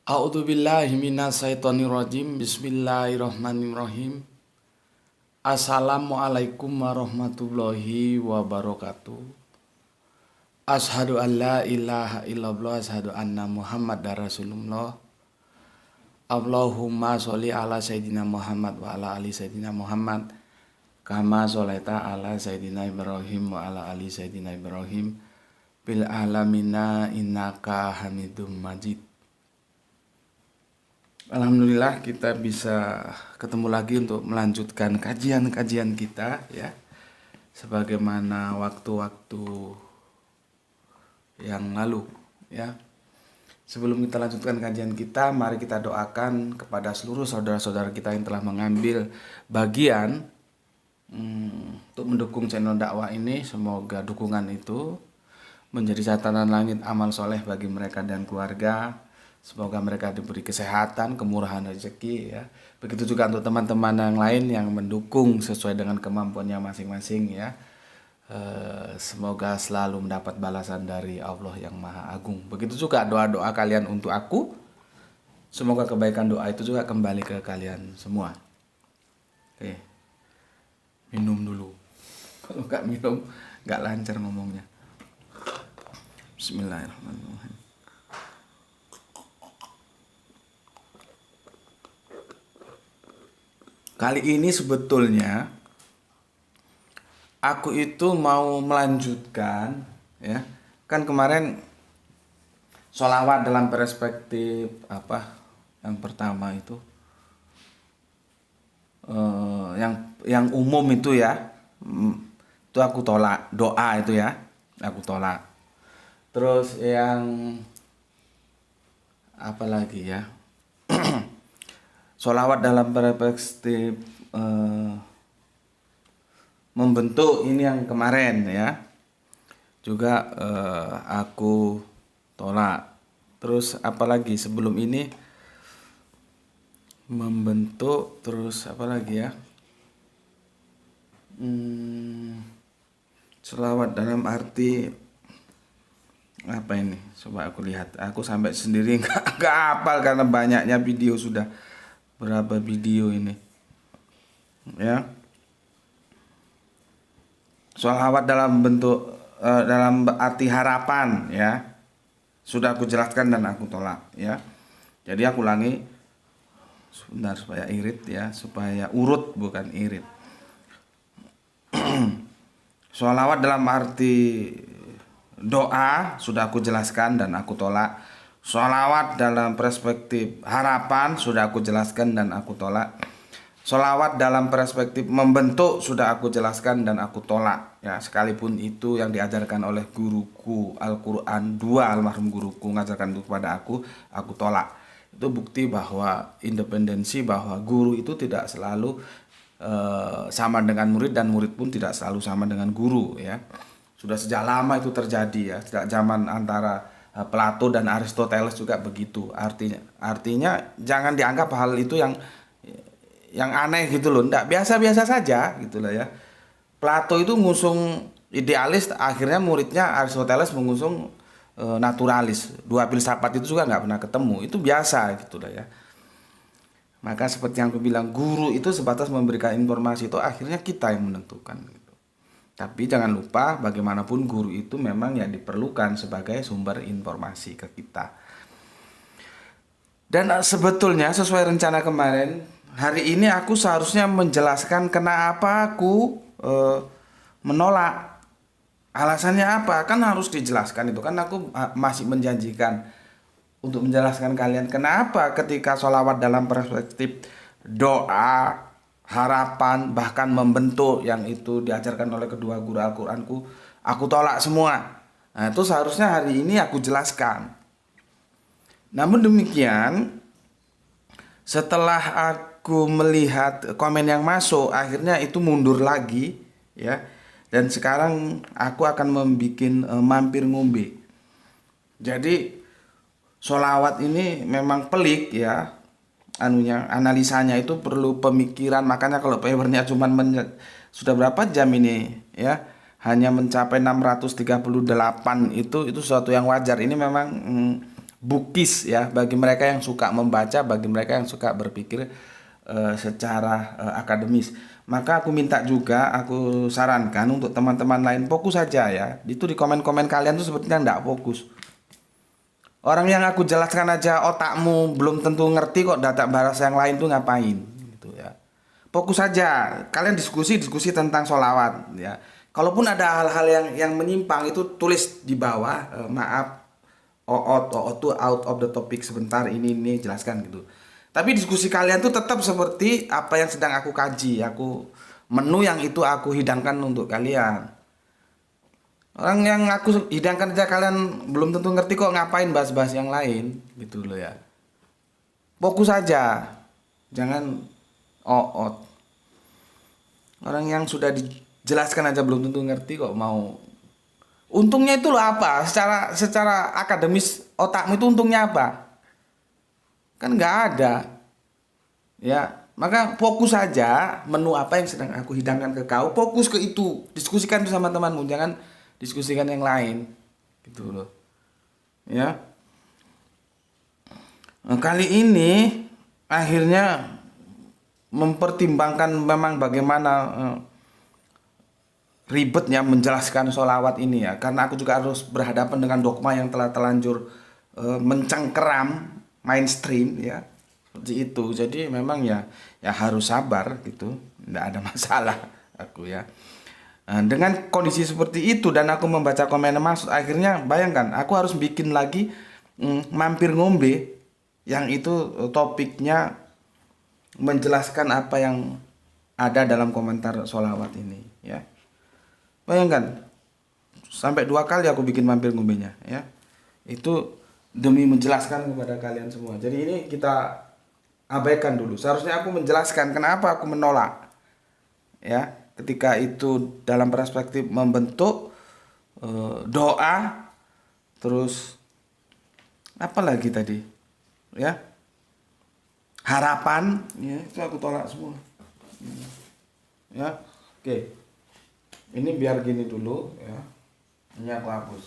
A'udzubillahi minasyaitonirrajim. Bismillahirrahmanirrahim. Assalamualaikum warahmatullahi wabarakatuh. Ashhadu an la ilaha illallah, ashhadu anna Muhammadar Rasulullah. Allahumma sholli ala sayyidina Muhammad wa ala ali sayyidina Muhammad. Kama sholaita ala sayyidina Ibrahim wa ala ali sayyidina Ibrahim. Bil alamina innaka Hamidum Majid. Alhamdulillah kita bisa ketemu lagi untuk melanjutkan kajian-kajian kita ya. Sebagaimana waktu-waktu yang lalu ya. Sebelum kita lanjutkan kajian kita, mari kita doakan kepada seluruh saudara-saudara kita yang telah mengambil bagian untuk mendukung channel dakwah ini. Semoga dukungan itu menjadi catatan langit amal soleh bagi mereka dan keluarga. Semoga mereka diberi kesehatan, kemurahan rezeki ya. Begitu juga untuk teman-teman yang lain yang mendukung sesuai dengan kemampuannya masing-masing ya. Semoga selalu mendapat balasan dari Allah yang Maha Agung. Begitu juga doa-doa kalian untuk aku. Semoga kebaikan doa itu juga kembali ke kalian semua. Oke. Minum dulu. Kalau nggak minum nggak lancar ngomongnya. Bismillahirrahmanirrahim. Kali ini sebetulnya aku itu mau melanjutkan ya. Kan kemarin sholawat dalam perspektif apa? Yang pertama itu yang umum itu ya. Itu aku tolak, doa itu ya. Aku tolak. Terus yang apa lagi ya? Sholawat dalam perspektif membentuk ini yang kemarin ya, juga aku tolak. Terus apalagi sebelum ini membentuk, terus apa lagi ya, sholawat dalam arti apa ini? Coba aku lihat. Aku sampai sendiri nggak hafal karena banyaknya video, sudah berapa video ini ya. Sholawat dalam bentuk dalam arti harapan ya, sudah aku jelaskan dan aku tolak ya. Jadi aku ulangi sebentar supaya irit ya, supaya urut bukan irit. Sholawat dalam arti doa sudah aku jelaskan dan aku tolak. Sholawat dalam perspektif harapan sudah aku jelaskan dan aku tolak. Sholawat dalam perspektif membentuk sudah aku jelaskan dan aku tolak ya. Sekalipun itu yang diajarkan oleh guruku Al-Quran, dua almarhum guruku mengajarkan itu kepada aku tolak. Itu bukti bahwa independensi, bahwa guru itu tidak selalu sama dengan murid, dan murid pun tidak selalu sama dengan guru ya. Sudah sejak lama itu terjadi ya, sejak zaman antara Plato dan Aristoteles juga begitu. Artinya jangan dianggap hal itu yang aneh gitu loh. Nggak, biasa-biasa saja gitu lah ya. Plato itu ngusung idealis, akhirnya muridnya Aristoteles mengusung naturalis. Dua filsafat itu juga nggak pernah ketemu. Itu biasa gitu lah ya. Maka seperti yang aku bilang, guru itu sebatas memberikan informasi, itu akhirnya kita yang menentukan gitu. Tapi jangan lupa bagaimanapun guru itu memang yang diperlukan sebagai sumber informasi ke kita. Dan sebetulnya sesuai rencana kemarin, hari ini aku seharusnya menjelaskan kenapa aku menolak. Alasannya apa? Kan harus dijelaskan itu. Kan aku masih menjanjikan untuk menjelaskan kalian kenapa ketika sholawat dalam perspektif doa, harapan, bahkan membentuk yang itu diajarkan oleh kedua guru Al-Quranku, aku tolak semua. Nah, itu seharusnya hari ini aku jelaskan. Namun demikian, setelah aku melihat komen yang masuk, akhirnya itu mundur lagi ya. Dan sekarang aku akan membuat mampir ngombe. Jadi sholawat ini memang pelik ya. Analisanya itu perlu pemikiran. Makanya kalau papernya sudah berapa jam ini ya, hanya mencapai 638, itu sesuatu yang wajar. Ini memang bukis ya, bagi mereka yang suka membaca, bagi mereka yang suka berpikir secara akademis. Maka aku minta juga, aku sarankan untuk teman-teman lain fokus saja ya. Itu di komen-komen kalian tuh sepertinya enggak fokus. Orang yang aku jelaskan aja otakmu belum tentu ngerti kok, datang bahasa yang lain tuh ngapain gitu ya. Fokus saja, kalian diskusi tentang sholawat ya. Kalaupun ada hal-hal yang menyimpang itu tulis di bawah, maaf, tuh out of the topic sebentar, ini jelaskan gitu. Tapi diskusi kalian tuh tetap seperti apa yang sedang aku kaji, menu yang itu aku hidangkan untuk kalian. Orang yang aku hidangkan aja kalian belum tentu ngerti kok, ngapain bahas-bahas yang lain gitu loh ya. Fokus saja, jangan out. Orang yang sudah dijelaskan aja belum tentu ngerti kok mau. Untungnya itu loh apa? Secara akademis otakmu itu untungnya apa? Kan nggak ada. Ya, maka fokus saja menu apa yang sedang aku hidangkan ke kau, fokus ke itu. Diskusikan bersama temanmu, jangan diskusikan yang lain. Gitu loh. Ya. Nah, kali ini akhirnya mempertimbangkan memang bagaimana ribetnya menjelaskan sholawat ini ya, karena aku juga harus berhadapan dengan dogma yang telah terlanjur mencengkeram mainstream ya, seperti itu. Jadi memang ya harus sabar gitu, tidak ada masalah aku ya. Nah, dengan kondisi seperti itu dan aku membaca komen maksud, akhirnya bayangkan aku harus bikin lagi mampir ngombe yang itu topiknya menjelaskan apa yang ada dalam komentar sholawat ini ya. Bayangkan sampai 2 kali aku bikin mampir ngombenya ya. Itu demi menjelaskan kepada kalian semua. Jadi ini kita abaikan dulu. Seharusnya aku menjelaskan kenapa aku menolak ya, ketika itu dalam perspektif membentuk doa, terus apa lagi tadi ya, harapan ya, itu aku tolak semua ya. Oke, ini biar gini dulu ya, ini aku hapus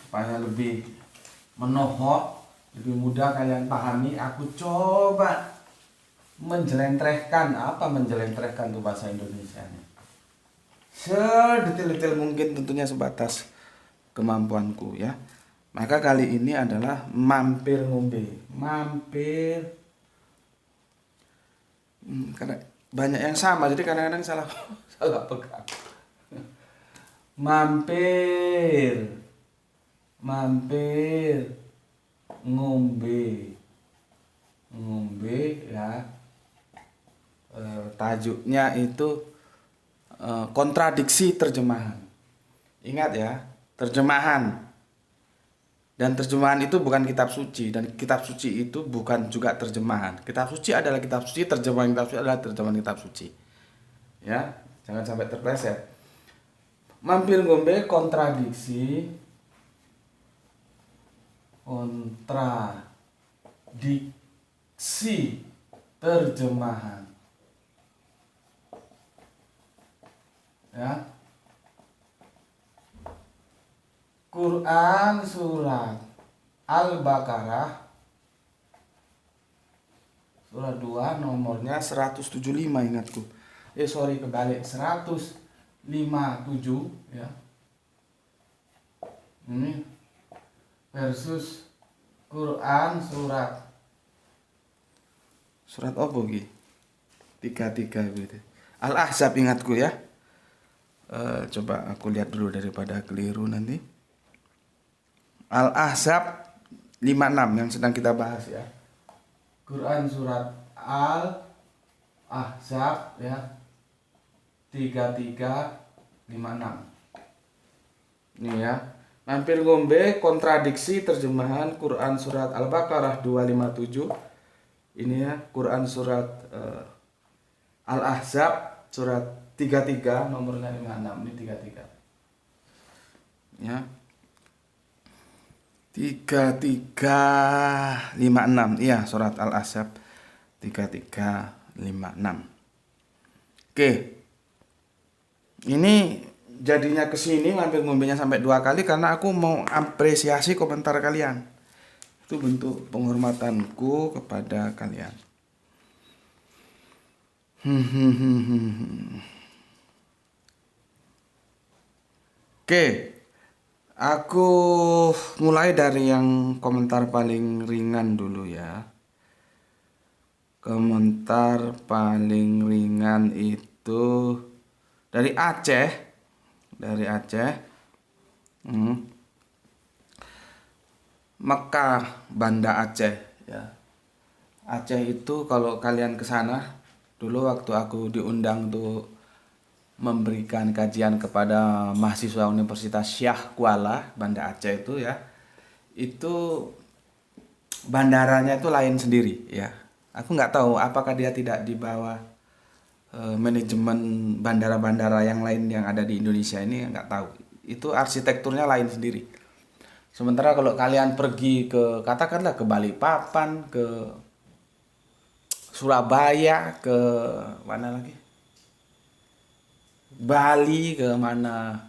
supaya lebih menohok, lebih mudah kalian pahami. Aku coba menjelentrehkan, apa menjelentrehkan tuh bahasa Indonesianya, sedetail-detail mungkin, tentunya sebatas kemampuanku ya. Maka kali ini adalah mampir ngombe. Mampir. Karena banyak yang sama, jadi kadang-kadang salah pegang. Mampir ngombe ya. Tajuknya itu kontradiksi terjemahan. Ingat ya, terjemahan. Dan terjemahan itu bukan kitab suci, dan kitab suci itu bukan juga terjemahan. Kitab suci adalah kitab suci, terjemahan kitab suci adalah terjemahan kitab suci. Ya, jangan sampai terpleset. Mampir ngombe kontradiksi terjemahan. Ya. Quran surat Al-Baqarah surat 2 nomornya 175, ingatku. Kebalik, 157 ya. Ini versus Quran surat apa Ki? 33 gitu. Al-Ahzab, ingatku ya. Coba aku lihat dulu daripada keliru nanti. Al-Ahzab 56 yang sedang kita bahas ya. Quran surat Al-Ahzab ya, 3356. Ini ya. Mampir ngombe kontradiksi terjemahan Quran surat Al-Baqarah 257. Ini ya, Quran surat Al-Ahzab surat 33 nomornya 56. Ini 33. Ya. 3356. Iya, surat Al-Ahzab 3356. Oke. Ini jadinya kesini ngambil ngombenya sampai 2 kali karena aku mau apresiasi komentar kalian. Itu bentuk penghormatanku kepada kalian. Oke, aku mulai dari yang komentar paling ringan dulu ya. Komentar paling ringan itu dari Aceh. Mekah, Banda Aceh ya. Aceh itu kalau kalian ke sana, dulu waktu aku diundang untuk memberikan kajian kepada mahasiswa Universitas Syah Kuala, Banda Aceh itu ya. Itu bandaranya itu lain sendiri ya. Aku nggak tahu apakah dia tidak di bawah manajemen bandara-bandara yang lain yang ada di Indonesia ini, nggak tahu. Itu arsitekturnya lain sendiri. Sementara kalau kalian pergi ke katakanlah ke Balikpapan, ke Surabaya, ke mana lagi? Bali, ke mana?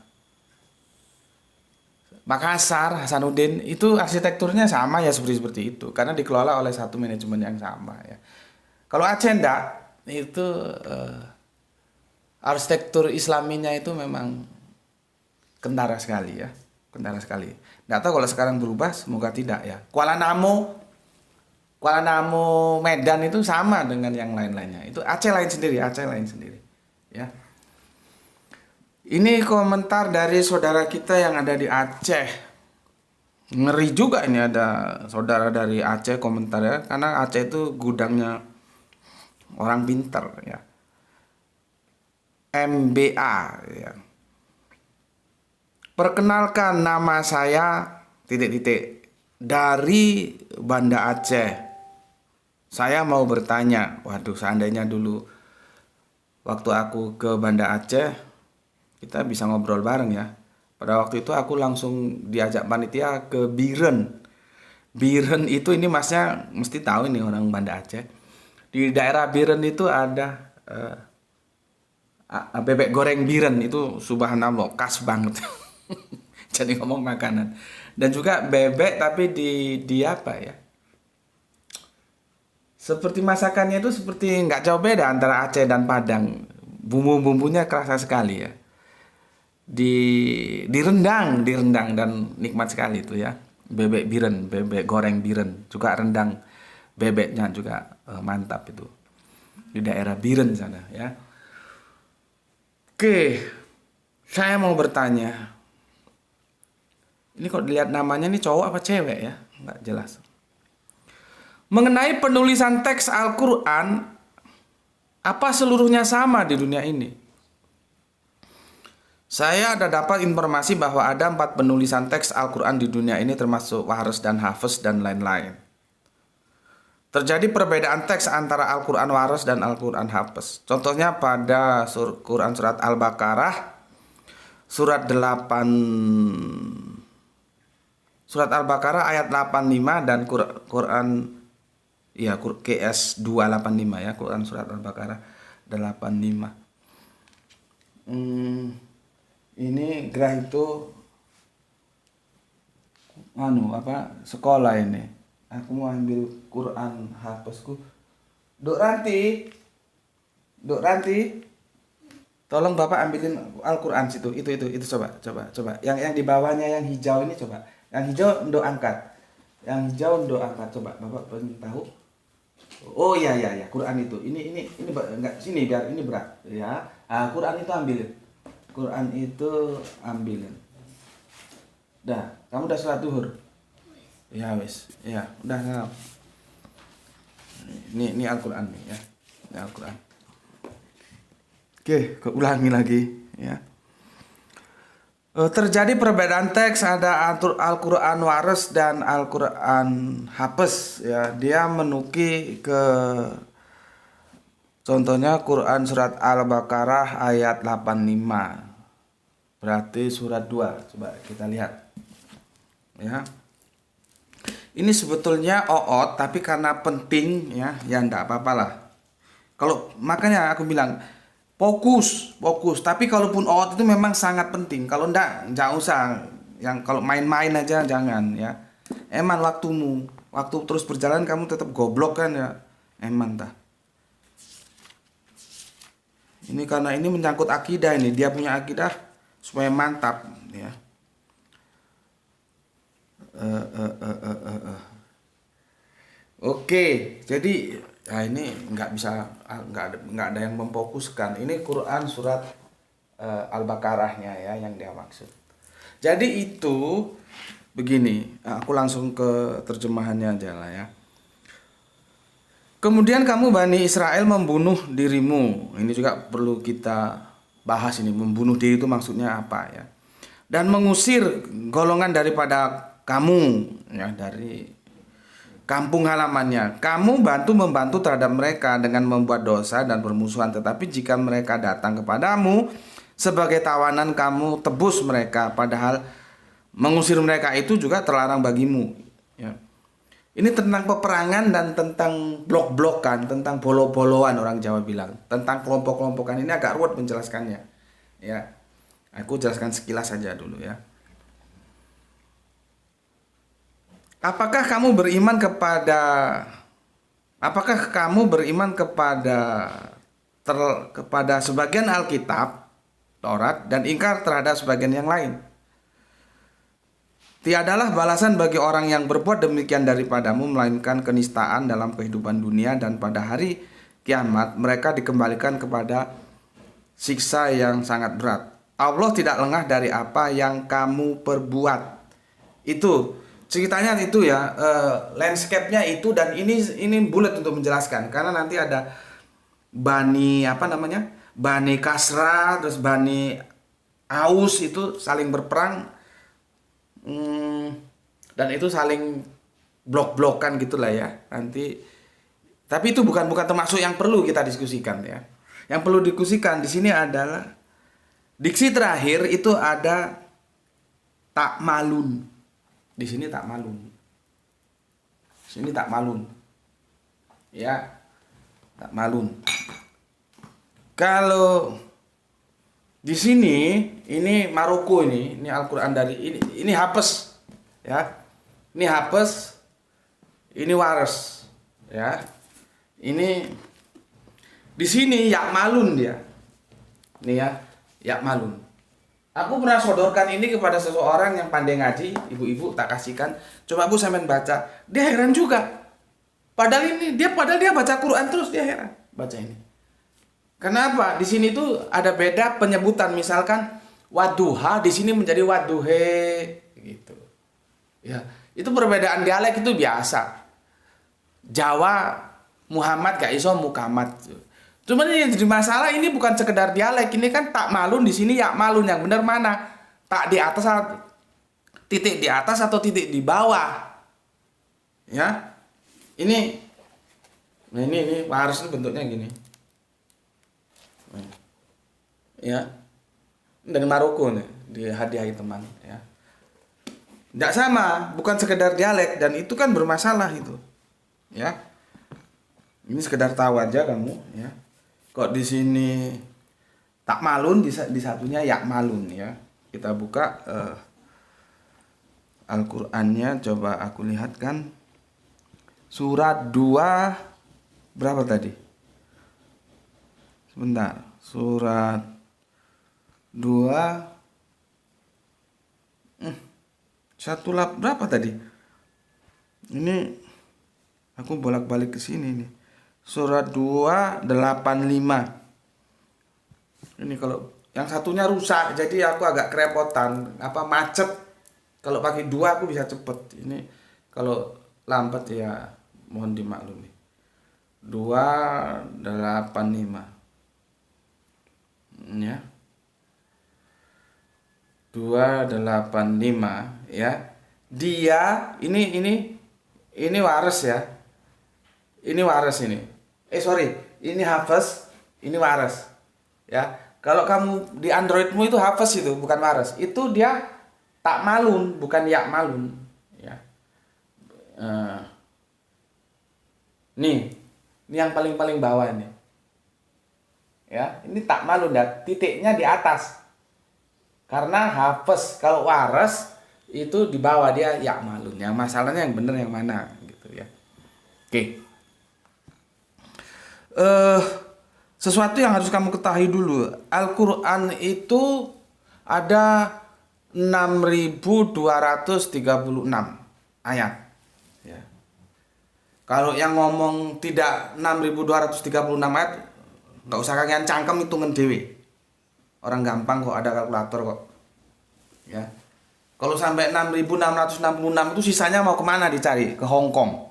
Makassar, Hasanuddin, itu arsitekturnya sama ya seperti itu karena dikelola oleh satu manajemen yang sama ya. Kalau Aceh enggak, itu arsitektur Islaminya itu memang kentara sekali ya, kentara sekali. Nggak tahu kalau sekarang berubah, semoga tidak ya. Kuala Namu Medan itu sama dengan yang lain-lainnya. Itu Aceh lain sendiri ya. Ini komentar dari saudara kita yang ada di Aceh. Ngeri juga ini ada saudara dari Aceh komentar ya, karena Aceh itu gudangnya orang pintar ya. MBA ya. Perkenalkan, nama saya dari Banda Aceh. Saya mau bertanya. Waduh, seandainya dulu waktu aku ke Banda Aceh, kita bisa ngobrol bareng ya. Pada waktu itu aku langsung diajak panitia ke Biren. Biren itu, ini masnya mesti tahu ini orang Banda Aceh. Di daerah Biren itu ada bebek goreng Biren, itu subhanallah khas banget. Jadi ngomong makanan. Dan juga bebek tapi di apa ya? Seperti masakannya itu seperti nggak jauh beda antara Aceh dan Padang. Bumbu-bumbunya kerasa sekali ya. Direndang dan nikmat sekali itu ya. Bebek Biren, bebek goreng Biren, juga rendang bebeknya juga mantap itu. Di daerah Biren sana ya. Oke. Saya mau bertanya. Ini kok dilihat namanya nih cowok apa cewek ya? Nggak jelas. Mengenai penulisan teks Al-Quran, apa seluruhnya sama di dunia ini? Saya ada dapat informasi bahwa ada 4 penulisan teks Al-Quran di dunia ini, termasuk Waras dan Hafiz dan lain-lain. Terjadi perbedaan teks antara Al-Quran Waras dan Al-Quran Hafiz. Contohnya pada Quran Surat Al-Baqarah, Surat Al-Baqarah ayat 85 dan Quran ya QS 285 ya, Quran Surat Al-Baqarah 85. Ini gerah itu sekolah ini. Aku mau ambil Quran hafazku. Duk Ranti. Tolong Bapak ambilin Al-Quran situ. Itu coba. Yang di bawahnya yang hijau ini coba. Yang hijau ndok angkat. Coba Bapak pengen tahu. Oh iya, Quran itu. Ini enggak sini biar ini berat ya. Quran itu ambilin. Dah, kamu udah sholat duhur? Ya wes. Ya, udah. Ini Al-Quran nih ya. Ini Al-Quran. Oke, ulangi lagi ya. Terjadi perbedaan teks, ada Al-Quran Waras dan Al-Quran Hafiz ya. Dia menuki ke contohnya Quran Surat Al-Baqarah ayat 85. Berarti surat 2. Coba kita lihat ya. Ini sebetulnya oot, tapi karena penting ya enggak apa-apa lah. Kalau makanya aku bilang fokus. Tapi kalaupun out itu memang sangat penting. Kalau enggak, jangan usah. Yang kalau main-main aja jangan ya. Eman waktumu, waktu terus berjalan kamu tetap goblok kan ya. Eman dah. Ini karena ini menyangkut akidah ini, dia punya akidah supaya mantap ya. Oke, jadi ya ini nggak bisa, nggak ada yang memfokuskan. Ini Quran surat Al-Baqarahnya ya yang dia maksud. Jadi itu begini, aku langsung ke terjemahannya aja lah ya. Kemudian kamu Bani Israel membunuh dirimu. Ini juga perlu kita bahas ini, membunuh diri itu maksudnya apa ya. Dan mengusir golongan daripada kamu ya, dari kampung halamannya. Kamu membantu terhadap mereka dengan membuat dosa dan permusuhan. Tetapi jika mereka datang kepadamu sebagai tawanan, kamu tebus mereka. Padahal mengusir mereka itu juga terlarang bagimu ya. Ini tentang peperangan dan tentang blok-blokan, tentang bolo-boloan orang Jawa bilang. Tentang kelompok-kelompokan ini agak ruwet menjelaskannya ya. Aku jelaskan sekilas saja dulu ya. Apakah kamu beriman kepada sebagian Alkitab, Taurat, dan ingkar terhadap sebagian yang lain? Tiadalah balasan bagi orang yang berbuat demikian daripadamu, melainkan kenistaan dalam kehidupan dunia, dan pada hari kiamat mereka dikembalikan kepada siksa yang sangat berat. Allah tidak lengah dari apa yang kamu perbuat. Itu ceritanya itu ya, landscape-nya itu, dan ini bulat untuk menjelaskan karena nanti ada Bani Kasra, terus Bani Aus itu saling berperang. Dan itu saling blok-blokan gitulah ya nanti. Tapi itu bukan termasuk yang perlu kita diskusikan ya. Yang perlu diskusikan di sini adalah diksi terakhir itu ada tak malun. Di sini tak malun. Sini tak malun. Ya. Tak malun. Kalau di sini ini Maroko, ini Al-Qur'an dari ini Hafes ya. Ini Hafes, ini Wares ya. Ini di sini Yakmalun dia. Ini ya, Yakmalun. Aku pernah sodorkan ini kepada seseorang yang pandai ngaji, ibu-ibu tak kasihkan. Coba Bu sampean baca. Dia heran juga. Padahal dia baca Quran terus, dia heran baca ini. Kenapa? Di sini tuh ada beda penyebutan, misalkan waduha di sini menjadi waduhe gitu. Ya, itu perbedaan dialek itu biasa. Jawa Muhammad gak iso Muhammad. Cuman yang jadi masalah ini bukan sekedar dialek, ini kan tak malun di sini ya malun, yang benar mana? Tak di atas atau titik di atas atau titik di bawah? Ya. Ini harusnya bentuknya gini. Ya, dari Maroko nih, dihadiahi teman ya. Nggak sama, bukan sekedar dialek, dan itu kan bermasalah itu ya. Ini sekedar tahu aja kamu ya. Kok di sini tak malun, di satunya yak malun ya. Kita buka Al-Qur'annya, coba aku lihatkan. Surat 2 berapa tadi? Sebentar, surat 2 berapa tadi? Ini aku bolak-balik ke sini nih. Surat 2:85. Ini kalau yang satunya rusak, jadi aku agak kerepotan, macet. Kalau pakai 2 aku bisa cepet. Ini kalau lambat ya mohon dimaklumi. 2:85. Ya. 2:85 ya. Dia ini Wares ya. Ini Wares ini. Ini Hafes, ini Wares. Ya. Kalau kamu di Androidmu itu Hafes itu, bukan Wares. Itu dia tak malun, bukan yak malun ya. Ini yang paling bawah ini. Ya, ini tak malun ya, titiknya di atas. Karena hafes, kalau waras itu di bawah dia ya malun. Yang masalahnya yang benar yang mana gitu ya. Oke. Sesuatu yang harus kamu ketahui dulu. Al-Qur'an itu ada 6.236 ayat. Ya. Kalau yang ngomong tidak 6.236 ayat, nggak usah kalian cangkem hitungan dewe. Orang gampang kok, ada kalkulator kok. Ya. Kalau sampai 6.666 itu sisanya mau kemana dicari? Ke Hong Kong.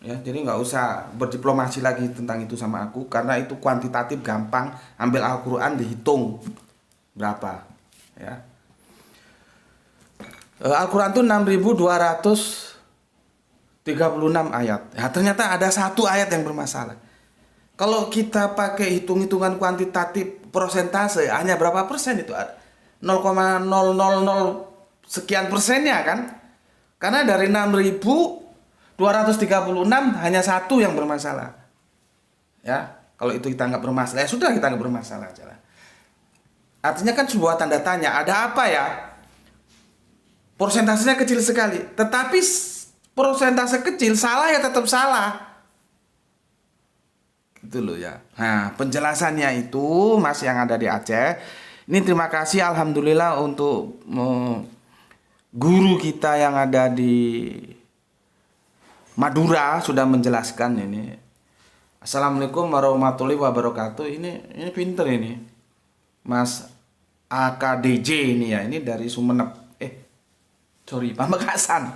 Ya, jadi nggak usah berdiplomasi lagi tentang itu sama aku, karena itu kuantitatif gampang. Ambil Al-Quran dihitung berapa. Ya. Al-Quran itu 6.236 ayat. Ya, ternyata ada satu ayat yang bermasalah. Kalau kita pakai hitung-hitungan kuantitatif persentase, hanya berapa persen itu? 0,000 sekian persennya kan? Karena dari 6.236 hanya satu yang bermasalah. Ya, kalau itu kita nggak bermasalah, ya sudah, kita nggak bermasalah aja lah. Artinya kan sebuah tanda tanya, ada apa ya? Persentasenya kecil sekali, tetapi persentase kecil salah ya tetap salah. Gitu loh ya. Nah, penjelasannya itu Mas yang ada di Aceh. Ini terima kasih alhamdulillah untuk guru kita yang ada di Madura sudah menjelaskan ini. Assalamualaikum warahmatullahi wabarakatuh. Ini pinter ini. Mas AKDJ ini ya, ini dari Sumeneb. Pamekasan.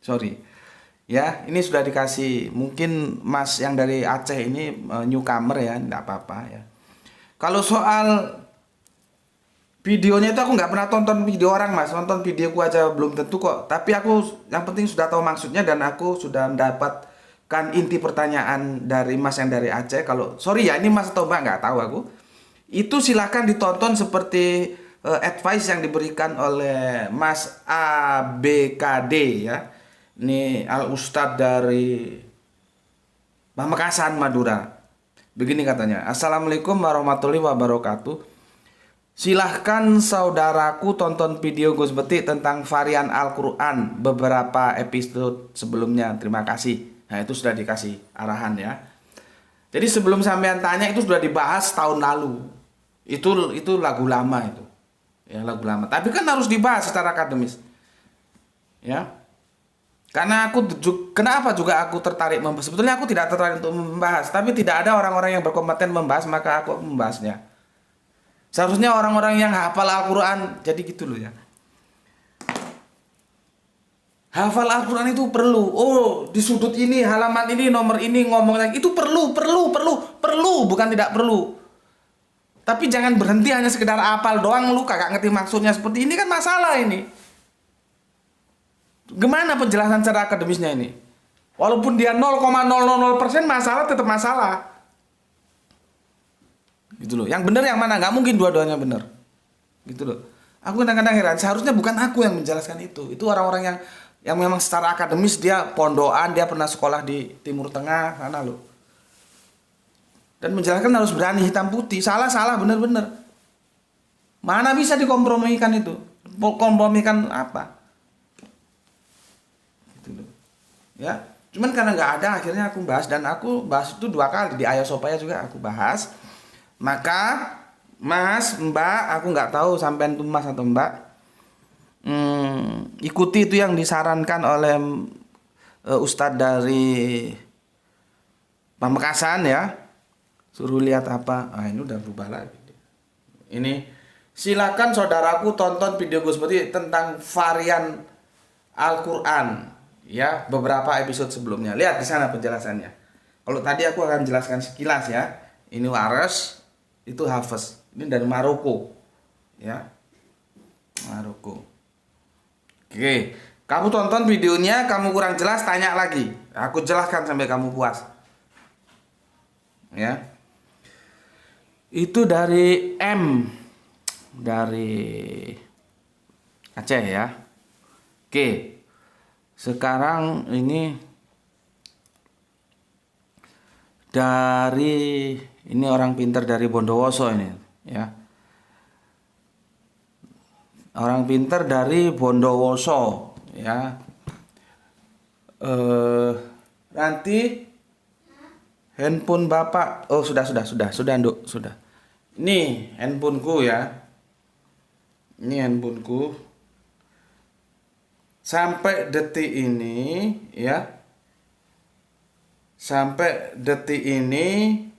Sorry. Ya, ini sudah dikasih. Mungkin Mas yang dari Aceh ini newcomer ya, enggak apa-apa ya. Kalau soal videonya itu aku nggak pernah tonton video orang, Mas. Nonton videoku aja belum tentu kok. Tapi aku yang penting sudah tahu maksudnya, dan aku sudah mendapatkan inti pertanyaan dari Mas yang dari Aceh. Kalau sorry ya, ini Mas atau Mbak nggak tahu aku. Itu silahkan ditonton seperti advice yang diberikan oleh Mas ABKD ya. Ini Al Ustadz dari Pamekasan Madura. Begini katanya. Assalamualaikum warahmatullahi wabarakatuh. Silahkan saudaraku tonton video Gus Betik tentang varian Al-Quran beberapa episode sebelumnya. Terima kasih. Nah, itu sudah dikasih arahan ya. Jadi sebelum sampean tanya itu sudah dibahas tahun lalu. Itu lagu lama itu. Ya, lagu lama. Tapi kan harus dibahas secara akademis. Ya. Karena kenapa juga aku tertarik membahas. Sebetulnya aku tidak tertarik untuk membahas, tapi tidak ada orang-orang yang berkompeten membahas, maka aku membahasnya. Seharusnya orang-orang yang hafal Al-Quran jadi gitu loh ya. Hafal Al-Quran itu perlu. Oh, di sudut ini, halaman ini, nomor ini, ngomong lagi. Itu perlu, bukan tidak perlu. Tapi jangan berhenti hanya sekedar hafal doang, lu kagak ngerti maksudnya. Seperti ini kan masalah ini. Gimana penjelasan secara akademisnya ini? Walaupun dia 0,000% masalah, tetap masalah. Gitu loh. Yang benar yang mana? Nggak mungkin dua-duanya benar. Gitu loh. Aku kadang-kadang heran, seharusnya bukan aku yang menjelaskan itu. Itu orang-orang yang memang secara akademis dia pondokan, dia pernah sekolah di Timur Tengah sana loh. Dan menjelaskan harus berani hitam putih. Salah, benar-benar. Mana bisa dikompromikan itu? Kompromikan apa? Ya, cuman karena nggak ada, akhirnya aku bahas, dan aku bahas itu 2 kali di Ayasopaya juga aku bahas. Maka Mas, Mbak, aku nggak tahu sampean tuh Mas atau Mbak, ikuti itu yang disarankan oleh Ustadz dari Pamekasan ya. Suruh lihat apa? Ini udah berubah lagi. Ini silakan saudaraku tonton video Gus Betik tentang varian Al-Quran. Ya, beberapa episode sebelumnya. Lihat di sana penjelasannya. Kalau tadi aku akan jelaskan sekilas ya. Ini waras, itu hafes. Ini dari Maroko. Ya. Maroko. Oke, kamu tonton videonya, kamu kurang jelas, tanya lagi. Aku jelaskan sampai kamu puas. Ya. Itu dari M, dari Aceh ya. Oke. Sekarang ini dari ini orang pintar dari Bondowoso ini ya. Orang pintar dari Bondowoso ya. Nanti handphone Bapak. Oh, sudah, Nduk, sudah. Ini handphoneku ya. Ini handphoneku. Sampai detik ini ya. Sampai detik ini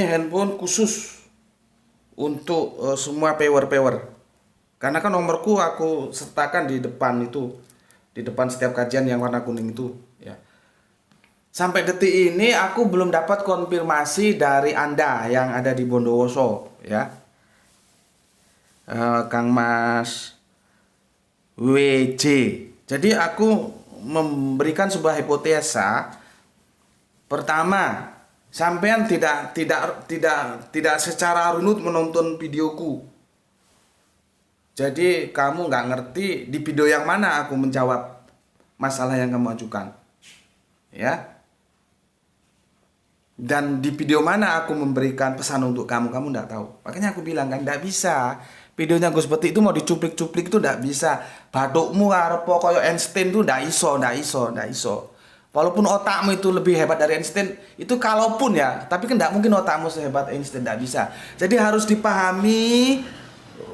handphone khusus untuk semua pewer. Karena kan nomorku aku sertakan di depan itu. Di depan setiap kajian yang warna kuning itu ya. Sampai detik ini aku belum dapat konfirmasi dari Anda yang ada di Bondowoso ya. Kang Mas WJ. Jadi aku memberikan sebuah hipotesa. Pertama, sampean tidak secara runut menonton videoku. Jadi kamu nggak ngerti di video yang mana aku menjawab masalah yang kamu ajukan, ya. Dan di video mana aku memberikan pesan untuk kamu nggak tahu. Makanya aku bilang kan nggak bisa. Videonya Gus Beti itu mau dicuplik-cuplik itu nggak bisa. Batukmu arep koyo Einstein tuh nggak iso. Walaupun otakmu itu lebih hebat dari Einstein, itu kalaupun ya, tapi kan nggak mungkin otakmu sehebat Einstein, nggak bisa. Jadi harus dipahami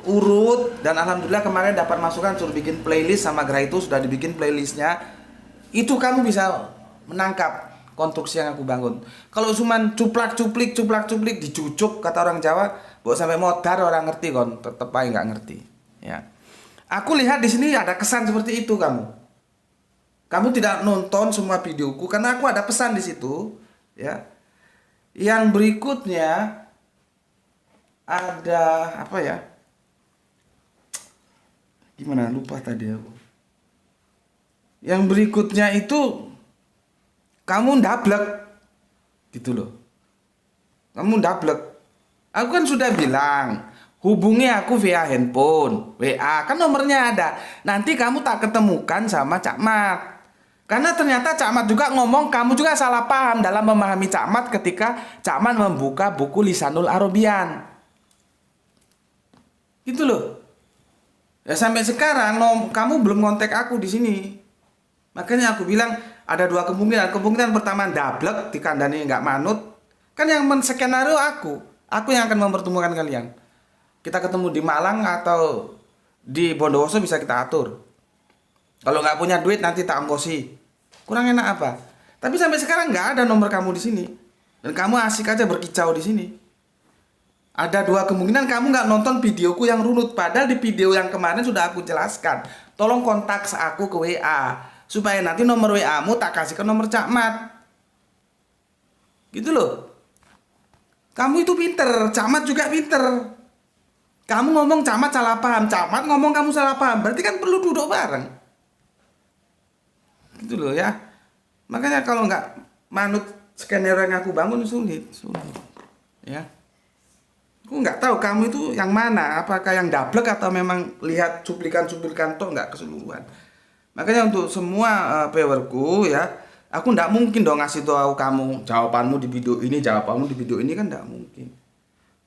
urut, dan alhamdulillah kemarin dapat masukan suruh bikin playlist sama Gra itu sudah dibikin playlistnya. Itu kamu bisa menangkap konstruksi yang aku bangun. Kalau cuman cuplak-cuplik dicucuk kata orang Jawa, buat sampai modar orang ngerti kon, tetep aja nggak ngerti. Ya, aku lihat di sini ada kesan seperti itu kamu. Kamu tidak nonton semua videoku karena aku ada pesan di situ. Ya, yang berikutnya ada apa ya? Gimana lupa tadi aku. Yang berikutnya itu kamu ndablek gitu loh. Kamu ndablek. Aku kan sudah bilang hubungi aku via handphone, WA, kan nomornya ada. Nanti kamu tak ketemukan sama Cak Mat. Karena ternyata Cak Mat juga ngomong kamu juga salah paham dalam memahami Cak Mat ketika Cak Mat membuka buku Lisanul Arabian. Gitu loh. Ya sampai sekarang kamu belum kontak aku di sini. Makanya aku bilang ada dua kemungkinan. Kemungkinan pertama ndablek dikandani nggak manut. Kan yang menskenario aku yang akan mempertemukan kalian. Kita ketemu di Malang atau di Bondowoso bisa kita atur. Kalau nggak punya duit nanti tak ongkosi. Kurang enak apa? Tapi sampai sekarang nggak ada nomor kamu di sini. Dan kamu asik aja berkicau di sini. Ada dua kemungkinan kamu nggak nonton videoku yang runut. Padahal di video yang kemarin sudah aku jelaskan. Tolong kontak aku ke WA. Supaya nanti nomor WA-mu tak kasih ke nomor Cak Mat. Gitu loh. Kamu itu pinter, Cak Mat juga pinter. Kamu ngomong Cak Mat salah paham, Cak Mat ngomong kamu salah paham. Berarti kan perlu duduk bareng. Gitu loh ya. Makanya kalau nggak manut skenario yang aku bangun sulit. Ya. Aku nggak tahu kamu itu yang mana, apakah yang dablek atau memang lihat cuplikan-cuplikan toh nggak keseluruhan. Makanya untuk semua viewerku ya, aku nggak mungkin dong ngasih tahu kamu jawabanmu di video ini, kan nggak mungkin.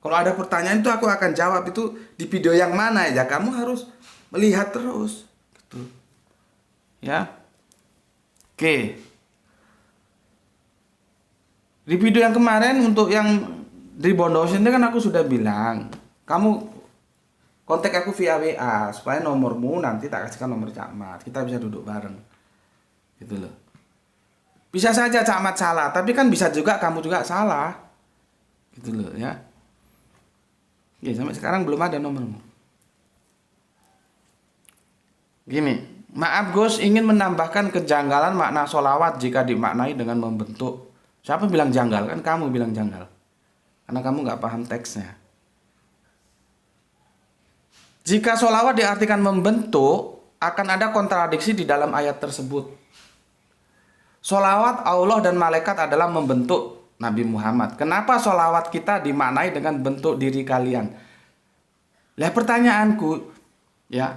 Kalau ada pertanyaan itu aku akan jawab itu di video yang mana ya, kamu harus melihat terus, gitu. Ya, oke. Di video yang kemarin untuk yang di Bondowoso ini kan aku sudah bilang, kamu kontak aku via WA supaya nomormu nanti tak kasihkan nomor Cak Mat. Kita bisa duduk bareng. Gitu loh. Bisa saja Cak Mat salah, tapi kan bisa juga kamu juga salah. Gitu loh ya. Ya sampai sekarang belum ada nomormu. Gini, maaf Gus, ingin menambahkan kejanggalan makna sholawat jika dimaknai dengan membentuk. Siapa bilang janggal? Kan kamu bilang janggal. Karena kamu nggak paham teksnya. Jika sholawat diartikan membentuk, akan ada kontradiksi di dalam ayat tersebut. Sholawat Allah dan malaikat adalah membentuk Nabi Muhammad. Kenapa sholawat kita dimaknai dengan bentuk diri kalian? Lah pertanyaanku, ya,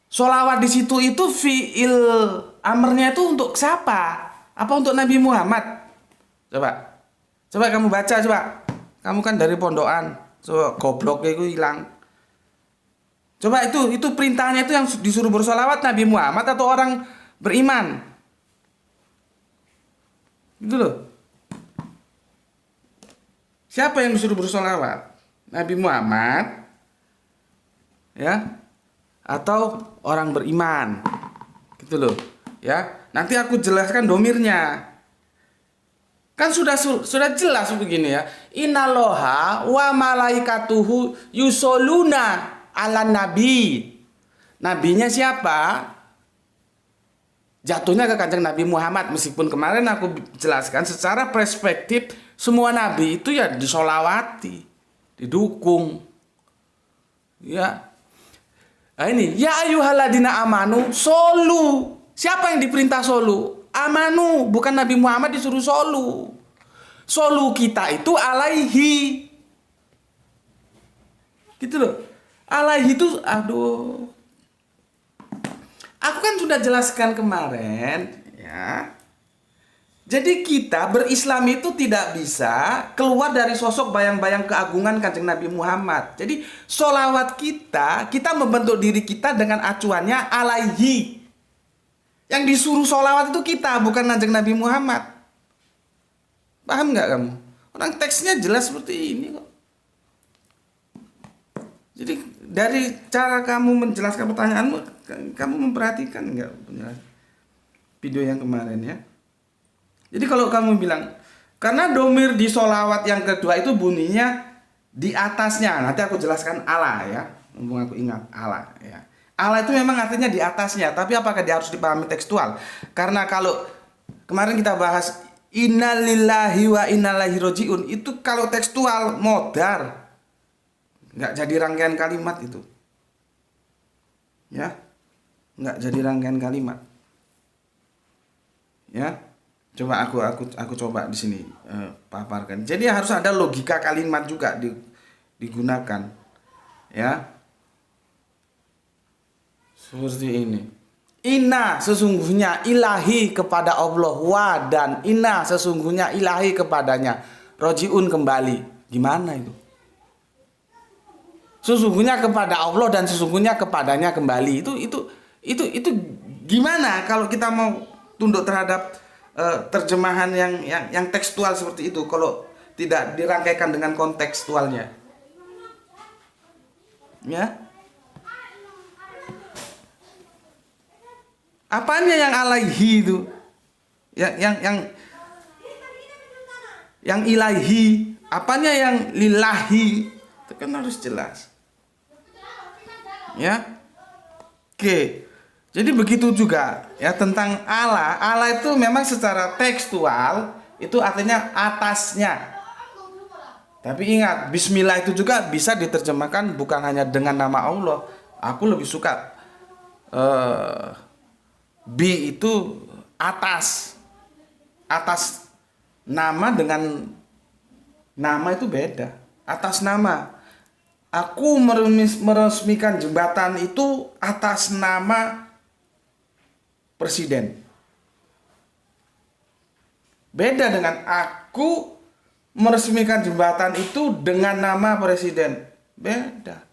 sholawat di situ itu fiil amrnya itu untuk siapa? Apa untuk Nabi Muhammad? Coba. Coba kamu baca coba. Kamu kan dari pondokan. Coba gobloknya itu hilang. Coba itu perintahnya itu yang disuruh bersolawat Nabi Muhammad atau orang beriman? Gitu loh. Siapa yang disuruh bersolawat? Nabi Muhammad, ya, atau orang beriman? Gitu loh, ya. Nanti aku jelaskan domirnya. Kan sudah jelas begini ya. Innallaha wa malaikatuhu yusoluna ala nabi. Nabinya siapa? Jatuhnya ke kanjeng Nabi Muhammad. Meskipun kemarin aku jelaskan secara perspektif semua nabi itu ya disolawati, didukung. Ya. Nah ini, ya ayyuhalladzina amanu solu. Siapa yang diperintah solu? Amanu, bukan Nabi Muhammad disuruh solu. Solu kita itu alaihi. Gitu loh. Alaihi itu, aduh. Aku kan sudah jelaskan kemarin, ya. Jadi kita berislam itu tidak bisa keluar dari sosok bayang-bayang keagungan kanjeng Nabi Muhammad. Jadi sholawat kita membentuk diri kita dengan acuannya alaihi. Yang disuruh sholawat itu kita, bukan kanjeng Nabi Muhammad. Paham nggak kamu? Orang teksnya jelas seperti ini kok. Jadi dari cara kamu menjelaskan pertanyaanmu, kamu memperhatikan nggak video yang kemarin ya? Jadi kalau kamu bilang, karena domir di sholawat yang kedua itu bunyinya di atasnya. Nanti aku jelaskan Allah ya. Mumpung aku ingat Allah ya. Allah itu memang artinya di atasnya. Tapi apakah dia harus dipahami tekstual? Karena kalau kemarin kita bahas innalillahi wa innalaihi rojiun, itu kalau tekstual modar. Nggak jadi rangkaian kalimat itu. Ya. Nggak jadi rangkaian kalimat. Ya. Coba aku coba di sini paparkan. Jadi harus ada logika kalimat juga digunakan. Ya. Seperti ini. Inna sesungguhnya ilahi kepada Allah, wa dan inna sesungguhnya ilahi kepadanya rojiun kembali. Gimana itu? Sesungguhnya kepada Allah dan sesungguhnya kepadanya kembali. Itu gimana kalau kita mau tunduk terhadap terjemahan yang tekstual seperti itu kalau tidak dirangkaikan dengan kontekstualnya? Ya. Apanya yang alaihi itu? Yang ilahi, apanya yang lillahi? Itu kan harus jelas. Ya. Oke. Jadi begitu juga ya tentang Allah. Allah itu memang secara tekstual itu artinya atasnya. Tapi ingat, bismillah itu juga bisa diterjemahkan bukan hanya dengan nama Allah. Aku lebih suka bi itu atas. Atas nama dengan nama itu beda. Atas nama. Aku meresmikan jembatan itu atas nama presiden. Beda dengan aku meresmikan jembatan itu dengan nama presiden. Beda.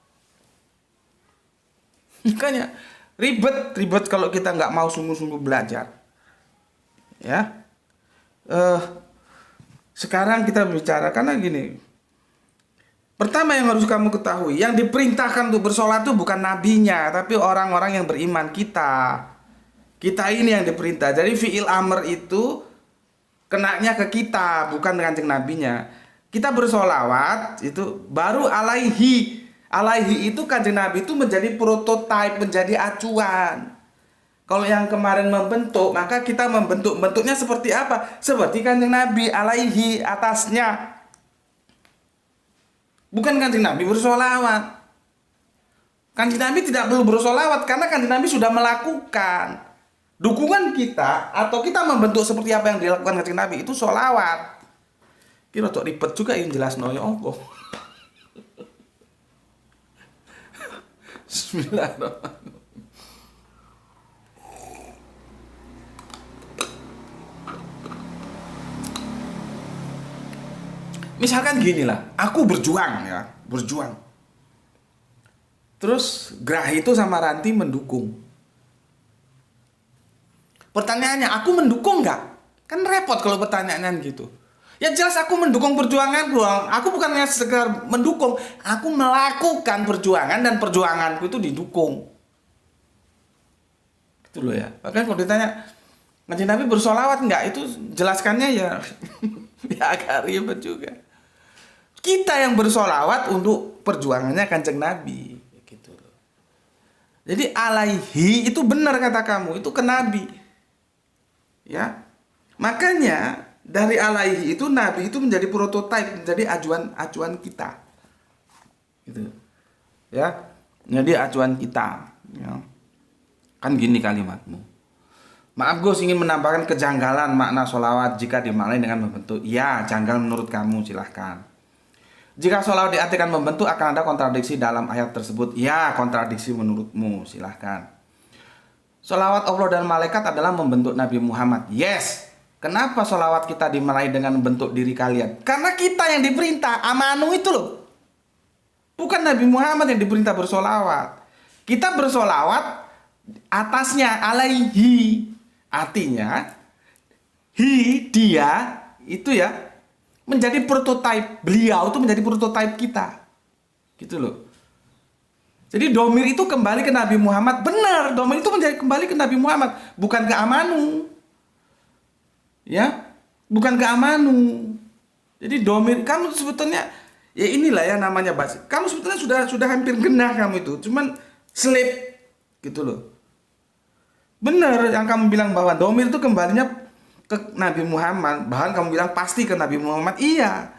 Makanya ribet kalau kita nggak mau sungguh-sungguh belajar. Ya. Sekarang kita bicara karena gini. Pertama yang harus kamu ketahui, yang diperintahkan untuk bersolat itu bukan nabinya, tapi orang-orang yang beriman kita. Kita ini yang diperintah. Jadi fi'il amr itu kenanya ke kita, bukan dengan kanjeng nabinya. Kita bersolawat itu baru alaihi. Alaihi itu kanjeng nabi itu menjadi prototipe, menjadi acuan. Kalau yang kemarin membentuk, maka kita membentuk. Bentuknya seperti apa? Seperti kanjeng nabi, alaihi, atasnya. Bukan kanjeng nabi bersolawat. Kanjeng nabi tidak perlu bersolawat karena kanjeng nabi sudah melakukan. Dukungan kita atau kita membentuk seperti apa yang dilakukan kanjeng nabi itu sholawat. Kira tuh ribet juga yang jelas noyo ongko. Bismillahirrahmanirrahim. Misalkan gini lah, aku berjuang ya, berjuang. Terus Grahi itu sama Ranti mendukung. Pertanyaannya, aku mendukung nggak? Kan repot kalau pertanyaannya gitu. Ya jelas aku mendukung perjuangan doang. Aku bukannya sekedar mendukung, aku melakukan perjuangan dan perjuanganku itu didukung. Gitu loh ya. Bahkan kalau ditanya, Kanjeng Nabi bersolawat nggak? Itu jelaskannya ya, ya agak ribet juga. Kita yang bersolawat untuk perjuangannya Kanjeng Nabi. Gitu loh. Jadi alaihi itu benar kata kamu, itu ke Nabi. Ya. Makanya dari alaihi itu Nabi itu menjadi prototipe, menjadi acuan kita. Gitu. Ya. Jadi acuan kita, ya. Kan gini kalimatmu. Maaf Gus, ingin menambahkan kejanggalan makna sholawat jika dimaknai dengan membentuk. Ya, janggal menurut kamu, silahkan. Jika sholawat diartikan membentuk, akan ada kontradiksi dalam ayat tersebut. Ya, kontradiksi menurutmu, silahkan. Sholawat Allah dan malaikat adalah membentuk Nabi Muhammad. Yes. Kenapa sholawat kita dimulai dengan membentuk diri kalian? Karena kita yang diperintah, amanu itu loh. Bukan Nabi Muhammad yang diperintah bersolawat. Kita bersolawat atasnya, alaihi. Artinya, dia, itu ya, menjadi prototipe. Beliau itu menjadi prototipe kita. Gitu loh. Jadi domir itu kembali ke Nabi Muhammad. Benar, domir itu menjadi kembali ke Nabi Muhammad, bukan ke amanu. Ya, bukan ke amanu. Jadi domir, kamu sebetulnya, ya inilah ya namanya bahasa. Kamu sebetulnya sudah hampir genah kamu itu, cuman slip gitu loh. Benar yang kamu bilang bahwa domir itu kembalinya ke Nabi Muhammad. Bahkan kamu bilang pasti ke Nabi Muhammad. Iya.